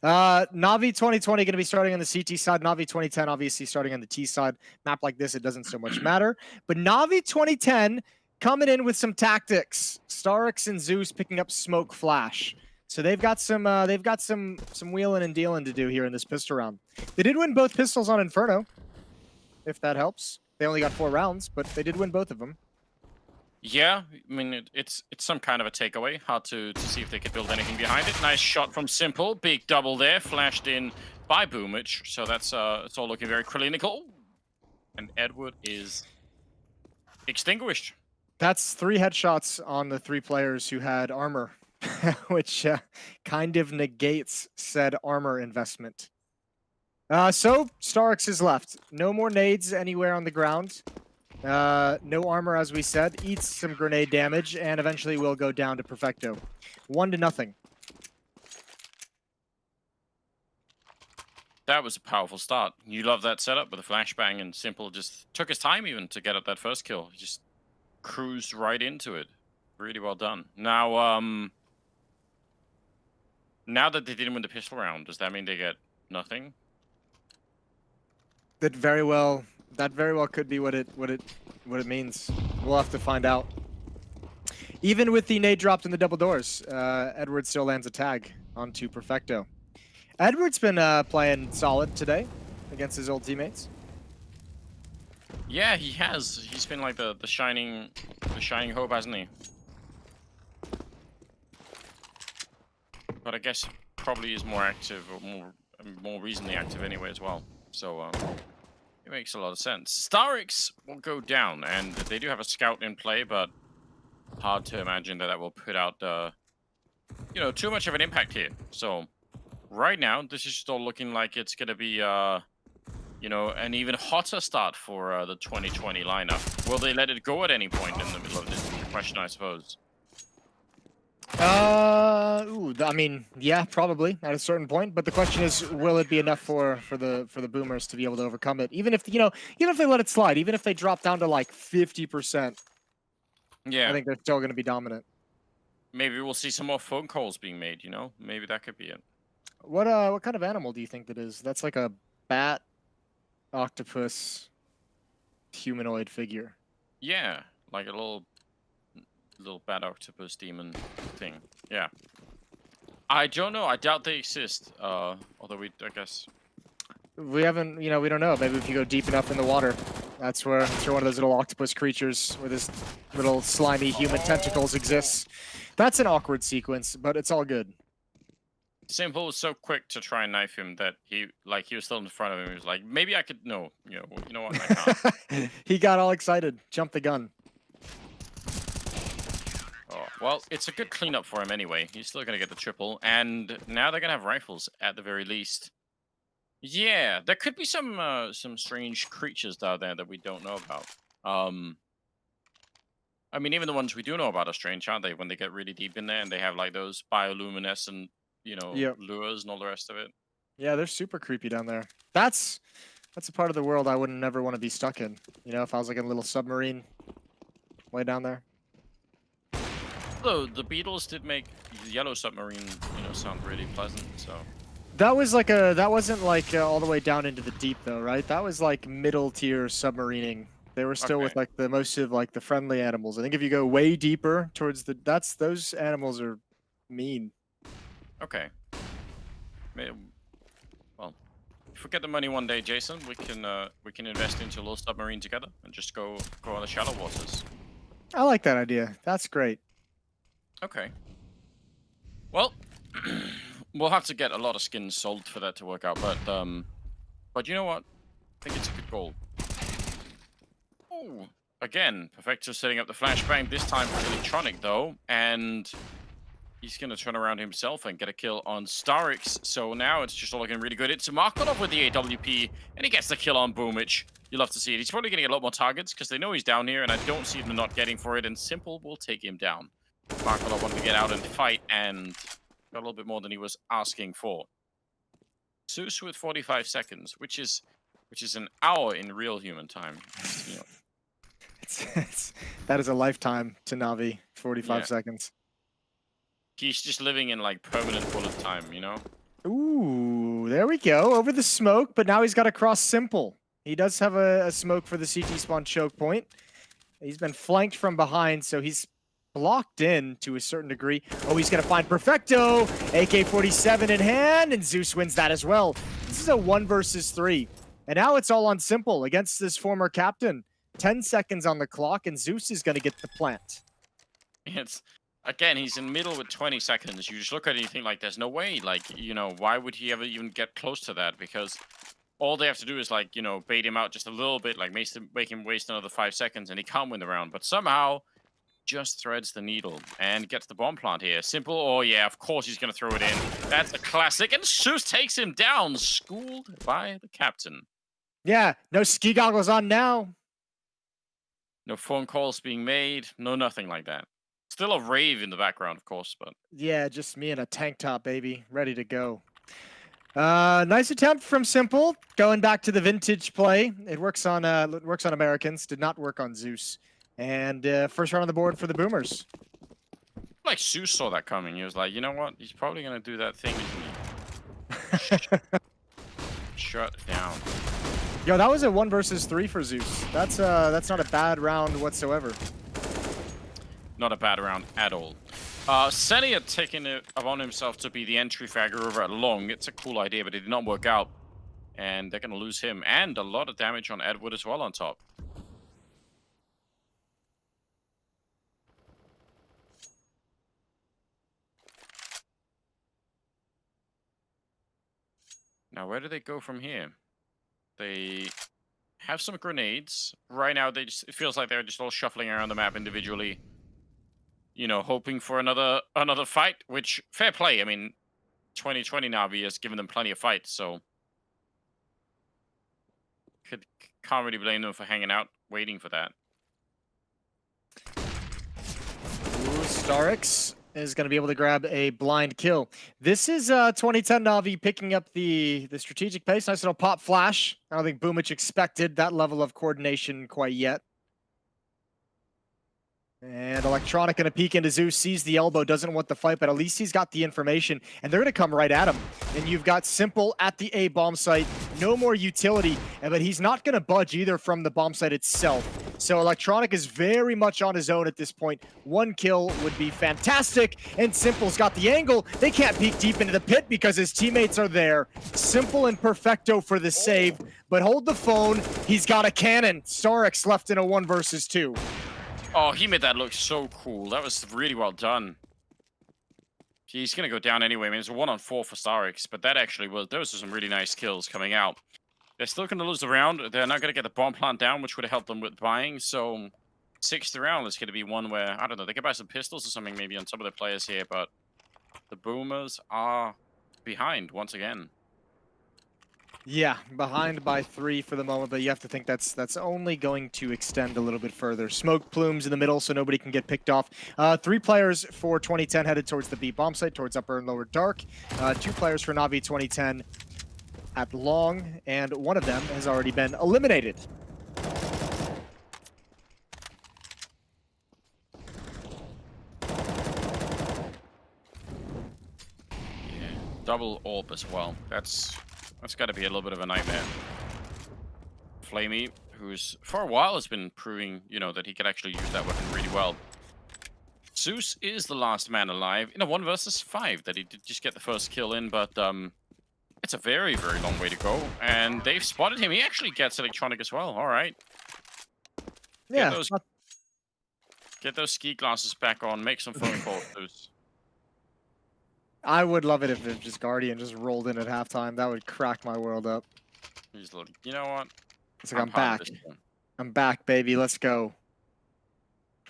Navi 2020 going to be starting on the CT side. Navi 2010 obviously starting on the T side. Map like this, it doesn't so much matter. But Navi 2010 coming in with some tactics. Starix and Zeus picking up smoke flash. So they've got some wheeling and dealing to do here in this pistol round. They did win both pistols on Inferno, if that helps. They only got 4 rounds, but they did win both of them. Yeah, it's some kind of a takeaway. Hard to see if they could build anything behind it. Nice shot from Simple. Big double there, flashed in by Boomich. So that's it's all looking very clinical. And Edward is extinguished. That's 3 headshots on the 3 players who had armor, which kind of negates said armor investment. So Starix is left. No more nades anywhere on the ground. No armor, as we said. Eats some grenade damage, and eventually will go down to Perfecto. 1-0. That was a powerful start. You love that setup with a flashbang, and Simple just took his time even to get up that first kill. He just cruised right into it. Really well done. Now, now that they didn't win the pistol round, does that mean they get nothing? That very well could be what it means. We'll have to find out. Even with the nade dropped in the double doors, Edward still lands a tag onto Perfecto. Edward's been playing solid today against his old teammates. Yeah, he has. He's been like the shining hope, hasn't he? But I guess probably is more active or more recently active anyway as well. So it makes a lot of sense. Starix will go down, and they do have a scout in play, but hard to imagine that will put out too much of an impact here. So right now, this is still looking like it's gonna be an even hotter start for the 2020 lineup. Will they let it go at any point in the middle of this question, I suppose? I mean, yeah, probably at a certain point. But the question is, will it be enough for the boomers to be able to overcome it? Even if even if they let it slide, even if they drop down to like 50%, Yeah, I think they're still going to be dominant. maybe we'll see some more phone calls being made. Maybe that could be it. What kind of animal do you think that is? That's like a bat, octopus, humanoid figure. Yeah, like a little bat octopus demon thing. Yeah. I don't know. I doubt they exist. Although I guess. We haven't, we don't know. Maybe if you go deep enough in the water, that's where one of those little octopus creatures with his little slimy human tentacles exists. That's an awkward sequence, but it's all good. Simple was so quick to try and knife him that he was still in front of him. He was like, maybe I could. No, you know what? I can't. He got all excited, jumped the gun. Oh, well, it's a good cleanup for him anyway. He's still gonna get the triple, and now they're gonna have rifles at the very least. Yeah, there could be some strange creatures down there that we don't know about. I mean, even the ones we do know about are strange, aren't they? When they get really deep in there and they have like those bioluminescent, Yep. lures and all the rest of it. Yeah, they're super creepy down there. That's a part of the world I wouldn't never want to be stuck in. If I was like in a little submarine way down there. Though the Beatles did make the Yellow Submarine, sound really pleasant. So That wasn't like all the way down into the deep though, right? That was like middle tier submarining. They were still with Okay. like the most of like the friendly animals. I think if you go way deeper towards those animals are mean. Okay. Well, if we get the money one day, Jason, we can invest into a little submarine together and just go on the shallow waters. I like that idea. That's great. Okay. Well, we'll have to get a lot of skins sold for that to work out, but you know what? I think it's a good goal. Oh, again, Perfecto setting up the flashbang, this time for Electronic though, and he's gonna turn around himself and get a kill on Starix. So now it's just all looking really good. It's markeloff with the AWP, and he gets the kill on Boomich. You'll love to see it. He's probably getting a lot more targets because they know he's down here, and I don't see them not getting for it, and Simple will take him down. markeloff wanted to get out and fight, and got a little bit more than he was asking for. Zeus with 45 seconds, which is an hour in real human time. That is a lifetime to Navi. 45 seconds. He's just living in like permanent bullet time, Ooh, there we go. Over the smoke, but now he's got to cross Simple. He does have a smoke for the CT spawn choke point. He's been flanked from behind, so he's blocked in to a certain degree. Oh, he's going to find Perfecto. AK-47 in hand, and Zeus wins that as well. This is a 1 versus 3. And now it's all on Simple against this former captain. 10 seconds on the clock, and Zeus is going to get the plant. Again, he's in middle with 20 seconds. You just look at it and you think, like, there's no way. Like, why would he ever even get close to that? Because all they have to do is, like, bait him out just a little bit, like, make him waste another 5 seconds, and he can't win the round. But somehow, just threads the needle and gets the bomb plant here. Simple, oh yeah, of course he's going to throw it in. That's a classic. And Zeus takes him down, schooled by the captain. Yeah, no ski goggles on now. No phone calls being made, no nothing like that. Still a rave in the background, of course, but... Yeah, just me in a tank top, baby. Ready to go. Nice attempt from Simple. Going back to the vintage play. It works on Americans. Did not work on Zeus. And first round on the board for the Boomers. Like Zeus saw that coming. He was like, you know what? He's probably going to do that thing. Shut down. Yo, that was a 1 versus 3 for Zeus. That's not a bad round whatsoever. Not a bad round at all. Senny had taken it upon himself to be the entry fragger over at long. It's a cool idea, but it did not work out. And they're going to lose him. And a lot of damage on Edward as well on top. Now, where do they go from here? They have some grenades. Right now, it feels like they're just all shuffling around the map individually. You know, hoping for another fight, which, fair play. I mean, 2020 Navi has given them plenty of fights, so can't really blame them for hanging out, waiting for that. Starix is going to be able to grab a blind kill. This is 2010 Navi picking up the strategic pace. Nice little pop flash. I don't think Boomich expected that level of coordination quite yet. And Electronic gonna peek into Zeus, sees the elbow, doesn't want the fight, but at least he's got the information, and they're gonna come right at him. And you've got Simple at the A bomb site, no more utility, but he's not gonna budge either from the bomb site itself. So Electronic is very much on his own at this point. 1 kill would be fantastic, and Simple's got the angle. They can't peek deep into the pit because his teammates are there. Simple and Perfecto for the save, but hold the phone. He's got a cannon. Starix left in a 1 versus 2. Oh, he made that look so cool. That was really well done. He's going to go down anyway. I mean, it's a 1-on-4 for Starix, but that actually was... Those are some really nice kills coming out. They're still going to lose the round. They're not going to get the bomb plant down, which would have helped them with buying. So, 6th round is going to be one where, I don't know, they could buy some pistols or something maybe on some of the players here, but the Boomers are behind once again. Yeah, behind by 3 for the moment, but you have to think that's only going to extend a little bit further. Smoke plumes in the middle so nobody can get picked off. 3 players for 2010 headed towards the B bomb site, towards upper and lower dark. 2 players for Navi 2010 at long, and one of them has already been eliminated. Yeah, double orb as well. That's got to be a little bit of a nightmare. Flamie, who's for a while has been proving, you know, that he can actually use that weapon really well. Zeus is the last man alive in a 1 versus 5 that he did just get the first kill in, but it's a very, very long way to go. And they've spotted him. He actually gets Electronic as well. All right. Yeah. Get those ski glasses back on. Make some phone calls, Zeus. I would love it if just Guardian just rolled in at halftime. That would crack my world up. He's like, you know what? It's like, I'm back. I'm back, baby. Let's go.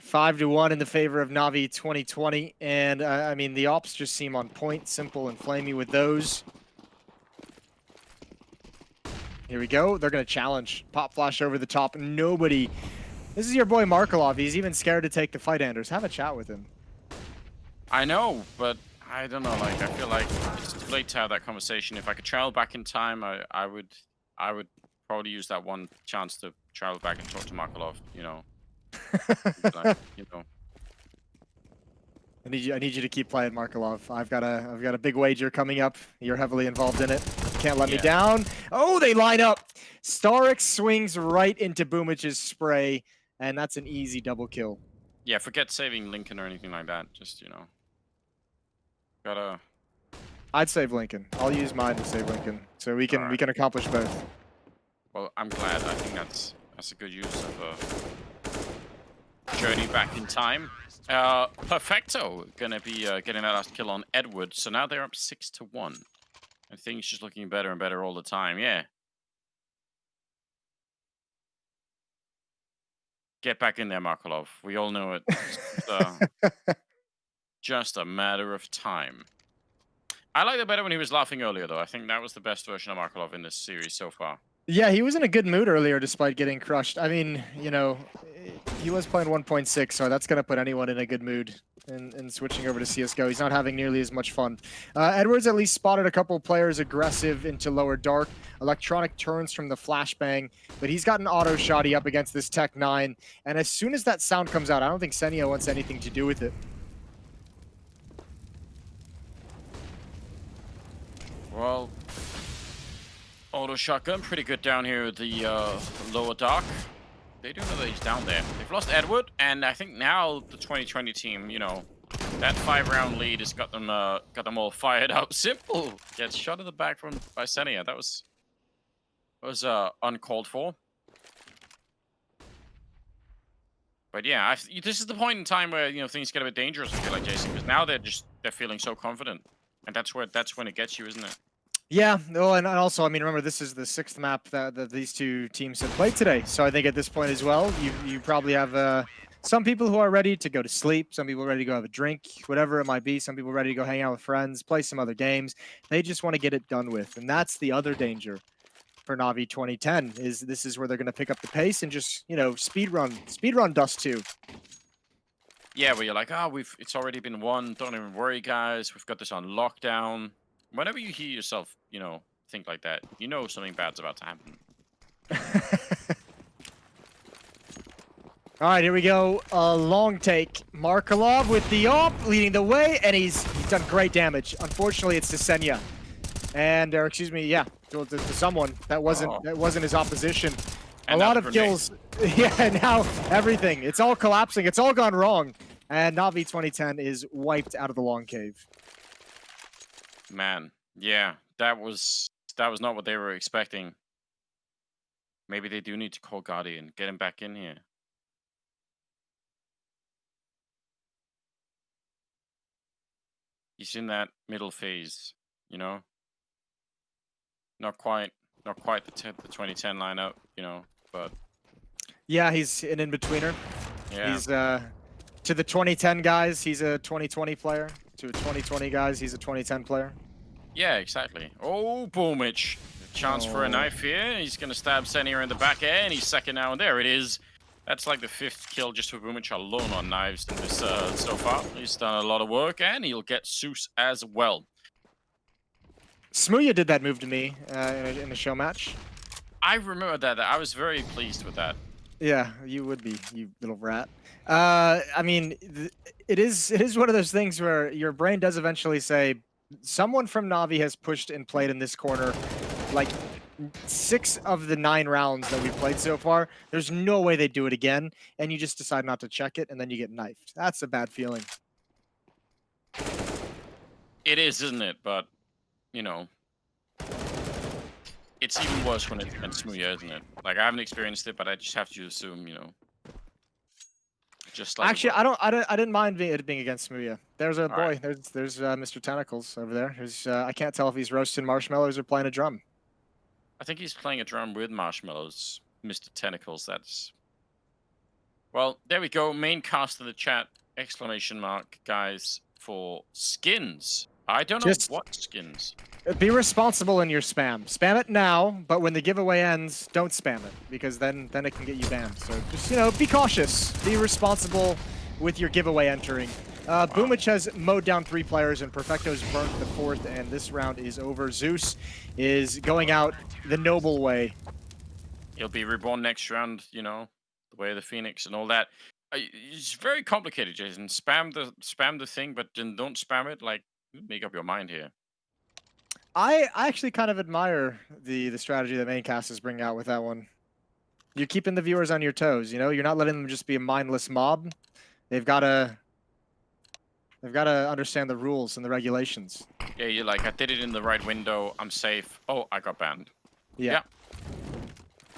5-1 in the favor of Navi 2020. And, I mean, the ops just seem on point. Simple and Flamie with those. Here we go. They're going to challenge. Pop flash over the top. Nobody. This is your boy markeloff. He's even scared to take the fight, Anders. Have a chat with him. I know, but I don't know. Like, I feel like it's too late to have that conversation. If I could travel back in time, I would probably use that one chance to travel back and talk to markeloff. You know, like, you know. I need you to keep playing, markeloff. I've got a big wager coming up. You're heavily involved in it. Can't let me down. Oh, they line up. Starix swings right into Boomich's spray, and that's an easy double kill. Yeah, forget saving Lincoln or anything like that. Just, you know, gotta. I'd save Lincoln. I'll use mine to save Lincoln, so we can accomplish both. Well, I'm glad. I think that's a good use of a journey back in time. Perfecto gonna be getting that last kill on Edward. So now they're up 6-1. And things just looking better and better all the time. Yeah. Get back in there, markeloff. We all know it. Just a matter of time. I like it better when he was laughing earlier, though. I think that was the best version of markeloff in this series so far. Yeah, he was in a good mood earlier despite getting crushed. I mean, you know, he was playing 1.6, so that's going to put anyone in a good mood in switching over to CSGO. He's not having nearly as much fun. Edwards at least spotted a couple players aggressive into lower dark. Electronic turns from the flashbang, but he's got an auto shotty up against this Tech 9. And as soon as that sound comes out, I don't think Senio wants anything to do with it. Well, Auto shotgun, pretty good down here at the lower dock. They do know that he's down there. They've lost Edward, and I think now the 2020 team, you know, that 5-round lead has got them all fired up. Simple gets shot in the back by Senia. That was uncalled for. But yeah, this is the point in time where things get a bit dangerous. I feel like, Jason, because now they're feeling so confident, and that's when it gets you, isn't it? Yeah, no, and also, I mean, remember, this is the 6th map that these two teams have played today. So I think at this point as well, you probably have some people who are ready to go to sleep, some people ready to go have a drink, whatever it might be. Some people ready to go hang out with friends, play some other games. They just want to get it done with, and that's the other danger for Navi 2010. This is where they're going to pick up the pace and just speed run Dust 2. Yeah, where you're like, it's already been won. Don't even worry, guys. We've got this on lockdown. Whenever you hear yourself, think like that, something bad's about to happen. All right, here we go. A long take. Markeloff with the AWP leading the way, and he's done great damage. Unfortunately, it's to Senya. And, or excuse me, yeah, to someone that wasn't his opposition. And a lot of kills. Yeah, now everything. It's all collapsing. It's all gone wrong. And Navi 2010 is wiped out of the long cave. Man, yeah, that was not what they were expecting. Maybe they do need to call Guardian, get him back in here. He's in that middle phase, Not quite the 2010 lineup, but yeah, he's an in-betweener. Yeah. He's to the 2010 guys, he's a 2020 player. To 2020 guys, he's a 2010 player. Yeah, exactly. Oh, Boomich. Chance for a knife here. He's going to stab Senia in the back air, and he's second now, and there it is. That's like the 5th kill just for Boomich alone on knives in this so far. He's done a lot of work, and he'll get Zeus as well. Smooya did that move to me in a show match. I remember that. I was very pleased with that. Yeah, you would be, you little rat. I mean, it is one of those things where your brain does eventually say, someone from Navi has pushed and played in this corner like 6 of the 9 rounds that we've played so far. There's no way they do it again, and you just decide not to check it, and then you get knifed. That's a bad feeling. It is, isn't it? But, it's even worse when it's against Smooya, isn't it? Like, I haven't experienced it, but I just have to assume, just like actually, I didn't mind it being against Smooya. There's a boy. Right. There's Mr. Tentacles over there. I can't tell if he's roasting marshmallows or playing a drum. I think he's playing a drum with marshmallows, Mr. Tentacles. That's well. There we go. Main cast in the chat! ! Guys, for skins. I don't know what skins. Be responsible in your spam. Spam it now, but when the giveaway ends, don't spam it, because then it can get you banned. So just, be cautious. Be responsible with your giveaway entering. Boomich has mowed down 3 players, and Perfecto's burnt the 4th, and this round is over. Zeus is going out the noble way. He'll be reborn next round, the way of the Phoenix and all that. It's very complicated, Jason. Spam the thing, but then don't spam it. Like, make up your mind here. I actually kind of admire the strategy that Maincast is bringing out with that one. You're keeping the viewers on your toes, You're not letting them just be a mindless mob. They've got to understand the rules and the regulations. Yeah, you're like, I did it in the right window. I'm safe. Oh, I got banned. Yeah.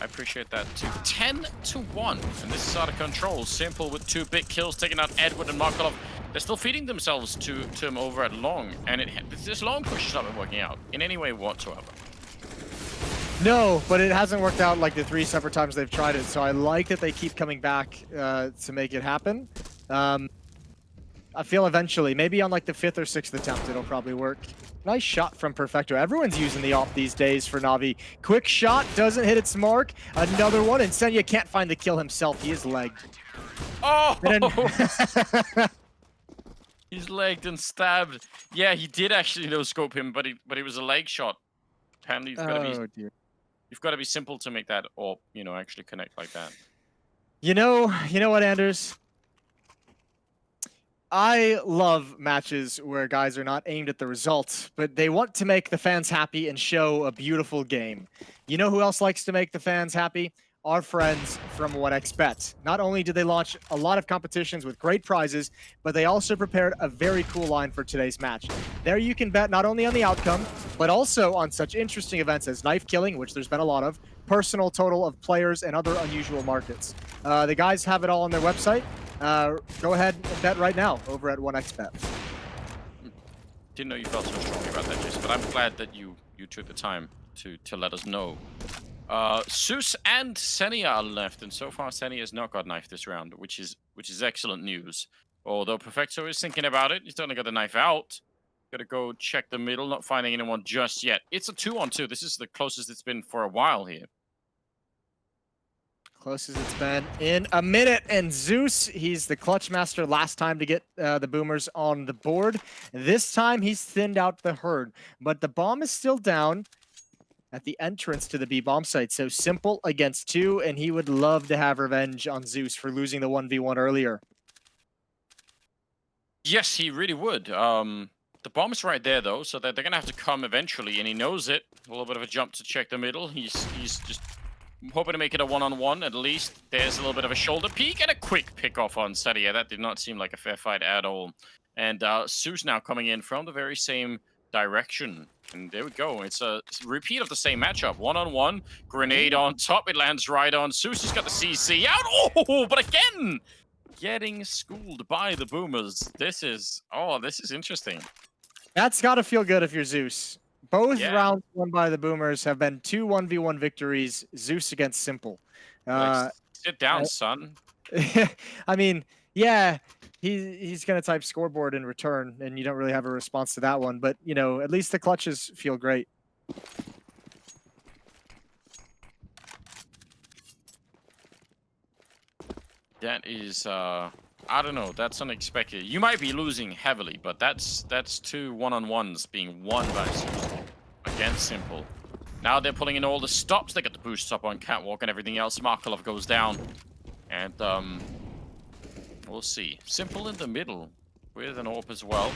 I appreciate that too. 10-1, and this is out of control. Simple with 2 big kills, taking out Edward and markeloff. They're still feeding themselves to him over at long, and this long push has not been working out in any way whatsoever. No, but it hasn't worked out like the 3 separate times they've tried it, so I like that they keep coming back to make it happen. I feel eventually, maybe on like the 5th or 6th attempt, it'll probably work. Nice shot from Perfecto. Everyone's using the AWP these days for Navi. Quick shot, doesn't hit its mark. Another one, and Senya can't find the kill himself. He is legged. Oh! He's legged and stabbed. Yeah, he did actually no-scope him, but he was a leg shot. Apparently, you've got to be simple to make that AWP, actually connect like that. You know what, Anders? I love matches where guys are not aimed at the result, but they want to make the fans happy and show a beautiful game. You know who else likes to make the fans happy? Our friends from 1xBet. Not only did they launch a lot of competitions with great prizes, but they also prepared a very cool line for today's match. There you can bet not only on the outcome, but also on such interesting events as knife killing, which there's been a lot of, personal total of players, and other unusual markets. The guys have it all on their website. Go ahead and bet right now over at 1xBet. Didn't know you felt so strongly about that, Jason, but I'm glad that you took the time to let us know. Zeus and Senia are left, and so far Senia has not got knife this round, which is excellent news. Although Perfecto is thinking about it, he's starting to get the knife out. Gotta go check the middle, not finding anyone just yet. It's a 2-on-2. This is the closest it's been for a while here. Closest it's been in a minute, and Zeus, he's the clutch master last time to get the boomers on the board. This time he's thinned out the herd, but the bomb is still down at the entrance to the B bomb site. So Simple against 2, and he would love to have revenge on Zeus for losing the 1v1 earlier. Yes, he really would. The bomb is right there, though, so that they're going to have to come eventually, and he knows it. A little bit of a jump to check the middle. He's just hoping to make it a one-on-one, at least. There's a little bit of a shoulder peek and a quick pick-off on Seria. That did not seem like a fair fight at all. And Zeus now coming in from the very same direction. And there we go. It's a repeat of the same matchup. One-on-one, grenade on top. It lands right on Zeus. He's got the CC out. Oh, but again, getting schooled by the boomers. This is interesting. That's got to feel good if you're Zeus. Both rounds won by the boomers have been 2 1v1 victories. Zeus against Simple. Sit down, son. I mean, yeah, he's going to type scoreboard in return, and you don't really have a response to that one. But, you know, at least the clutches feel great. That is, I don't know. That's unexpected. You might be losing heavily, but that's 2 one-on-ones being won by Zeus against Simple. Now they're pulling in all the stops. They got the boosts up on Catwalk and everything else. markeloff goes down. And, we'll see. Simple in the middle with an AWP as well.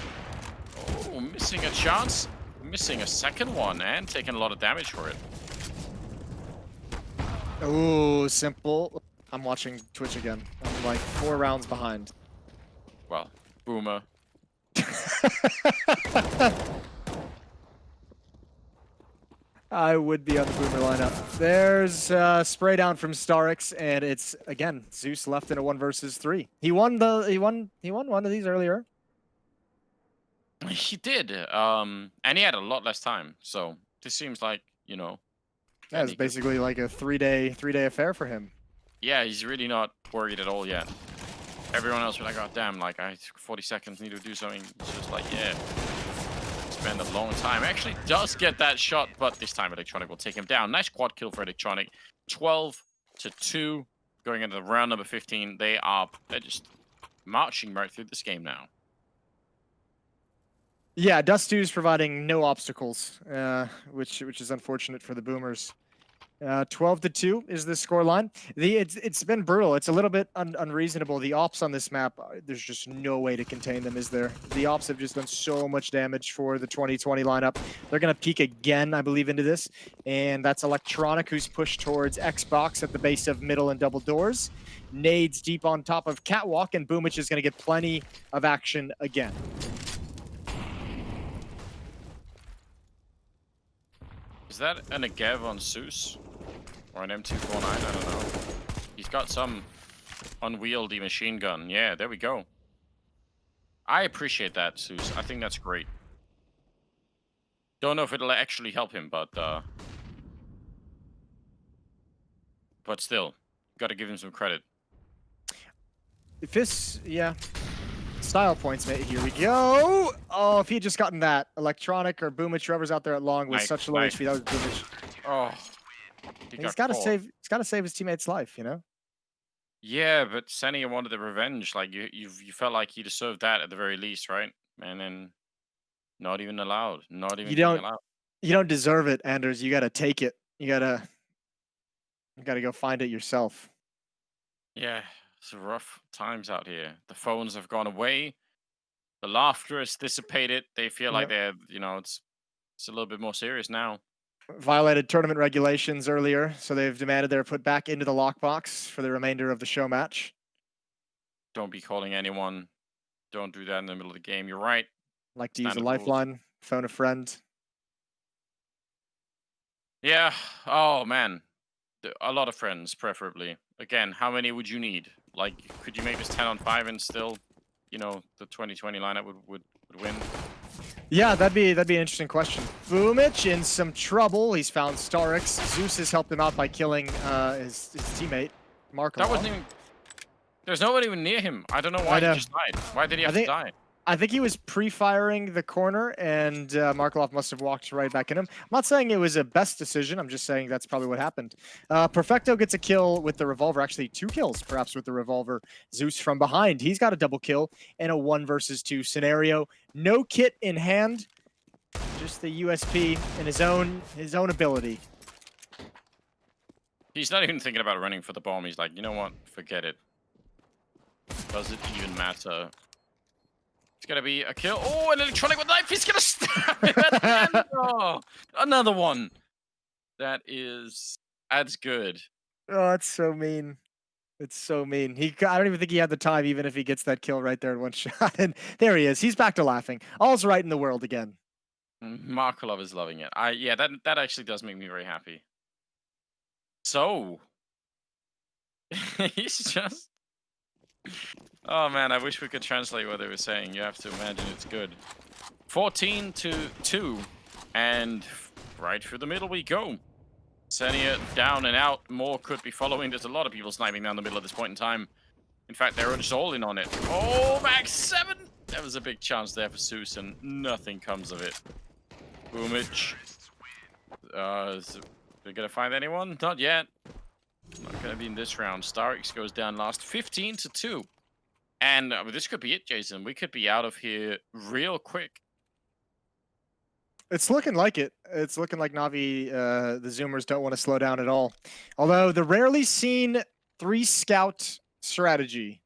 Oh, missing a chance. Missing a second one and taking a lot of damage for it. Oh, Simple. I'm watching Twitch again. I'm like 4 rounds behind. Well, boomer. I would be on the boomer lineup. There's spray down from Starix, and it's again Zeus left in a 1 versus 3. He won one of these earlier. He did, and he had a lot less time. So this seems like, you know, that was basically like a 3-day affair for him. Yeah, he's really not worried at all yet. Everyone else was like, oh damn, like I 40 seconds, need to do something. It's just like, yeah, spend a long time. Actually does get that shot, but this time Electronic will take him down. Nice quad kill for Electronic. 12-2, going into the round number 15. They're just marching right through this game now. Yeah, Dust2 is providing no obstacles, which is unfortunate for the boomers. 12-2 is the scoreline. It's been brutal. It's a little bit unreasonable. The ops on this map, there's just no way to contain them, is there? The ops have just done so much damage for the 2020 lineup. They're going to peek again, I believe, into this. And that's Electronic, who's pushed towards Xbox at the base of middle and double doors. Nades deep on top of Catwalk, and Boomich is going to get plenty of action again. Is that an Agev on Zeus? Or an M249? I don't know. He's got some unwieldy machine gun. Yeah, there we go. I appreciate that, Zeus. I think that's great. Don't know if it'll actually help him, but still, gotta give him some credit. If this, yeah. Style points, mate. Here we go. Oh, if he had just gotten that Electronic or Boomich, whoever's out there at long with such low HP, that was Boomich. Oh, he's got to save. He's got to save his teammate's life, you know. Yeah, but Senia wanted the revenge. Like you felt like he deserved that at the very least, right? And then not even allowed. Not even allowed. You don't deserve it, Anders. You got to take it. You gotta go find it yourself. Yeah. It's rough times out here. The phones have gone away. The laughter is dissipated. They feel like Yep. they're, it's a little bit more serious now. Violated tournament regulations earlier, so they've demanded they're put back into the lockbox for the remainder of the show match. Don't be calling anyone. Don't do that in the middle of the game. You're right. Like to use a Standard rules. lifeline, phone a friend. Yeah. Oh man. A lot of friends, preferably. Again, how many would you need? Like, could you make this 10 on 5 and still, the 2020 lineup would win? Yeah, that'd be an interesting question. Fumich in some trouble. He's found Starix. Zeus has helped him out by killing his teammate, That Markeloff. wasn't even. There's nobody even near him. I don't know I why he know. just died. Why did he I have to think die? I think he was pre-firing the corner, and Markeloff must have walked right back in him. I'm not saying it was a best decision. I'm just saying that's probably what happened. Perfecto gets a kill with the revolver. Actually, 2 kills, perhaps, with the revolver. Zeus from behind. He's got a double kill in a 1 versus 2 scenario. No kit in hand, just the USP and his own ability. He's not even thinking about running for the bomb. He's like, you know what? Forget it. Does it even matter? It's gonna be a kill. Oh, an electronic with knife. He's gonna stab him at the end. Oh, another one. That's good. Oh, it's so mean. It's so mean. I don't even think he had the time, even if he gets that kill right there in 1 shot. And there he is. He's back to laughing. All's right in the world again. Markelov is loving it. Yeah, that actually does make me very happy. So he's just. Oh man, I wish we could translate what they were saying. You have to imagine it's good. 14-2, and right through the middle we go. Senia down and out. More could be following. There's a lot of people sniping down the middle at this point in time. In fact, they're just all in on it. Oh, max 7! There was a big chance there for Zeus, and nothing comes of it. Boomage. Is they gonna find anyone? Not yet. Not gonna be in this round. Starix goes down last, 15-2. And this could be it, Jason. We could be out of here real quick. It's looking like it. It's looking like Navi, the Zoomers don't want to slow down at all. Although the rarely seen 3 scout strategy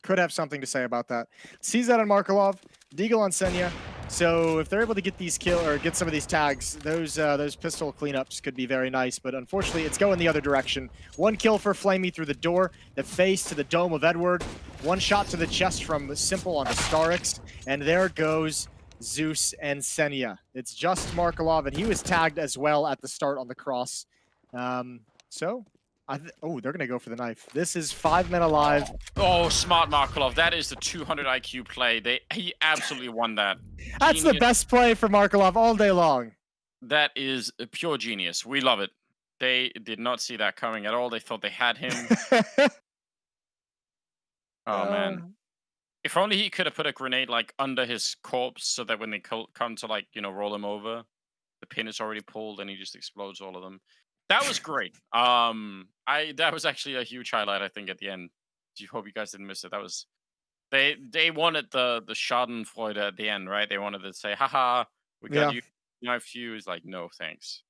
could have something to say about that. Sees that on Markelov, Deagle on Senya. So if they're able to get these get some of these tags, those pistol cleanups could be very nice. But unfortunately, it's going the other direction. 1 kill for flamie through the door, the face to the dome of Edward, 1 shot to the chest from Simple onto Starix, and there goes Zeus and Senya. It's just Markelov, and he was tagged as well at the start on the cross. Oh, they're gonna go for the knife. This is 5 men alive. Oh, smart Markelov. That is the 200 IQ play. He absolutely won that. That's the best play for Markelov all day long. That is a pure genius. We love it. They did not see that coming at all. They thought they had him. Oh, man. If only he could have put a grenade, like, under his corpse so that when they come to, like, roll him over, the pin is already pulled and he just explodes all of them. That was great. That was actually a huge highlight, I think, at the end. I hope you guys didn't miss it. That was they wanted the Schadenfreude at the end, right? They wanted to say, haha, we got you, knifed you. It's like, no, thanks.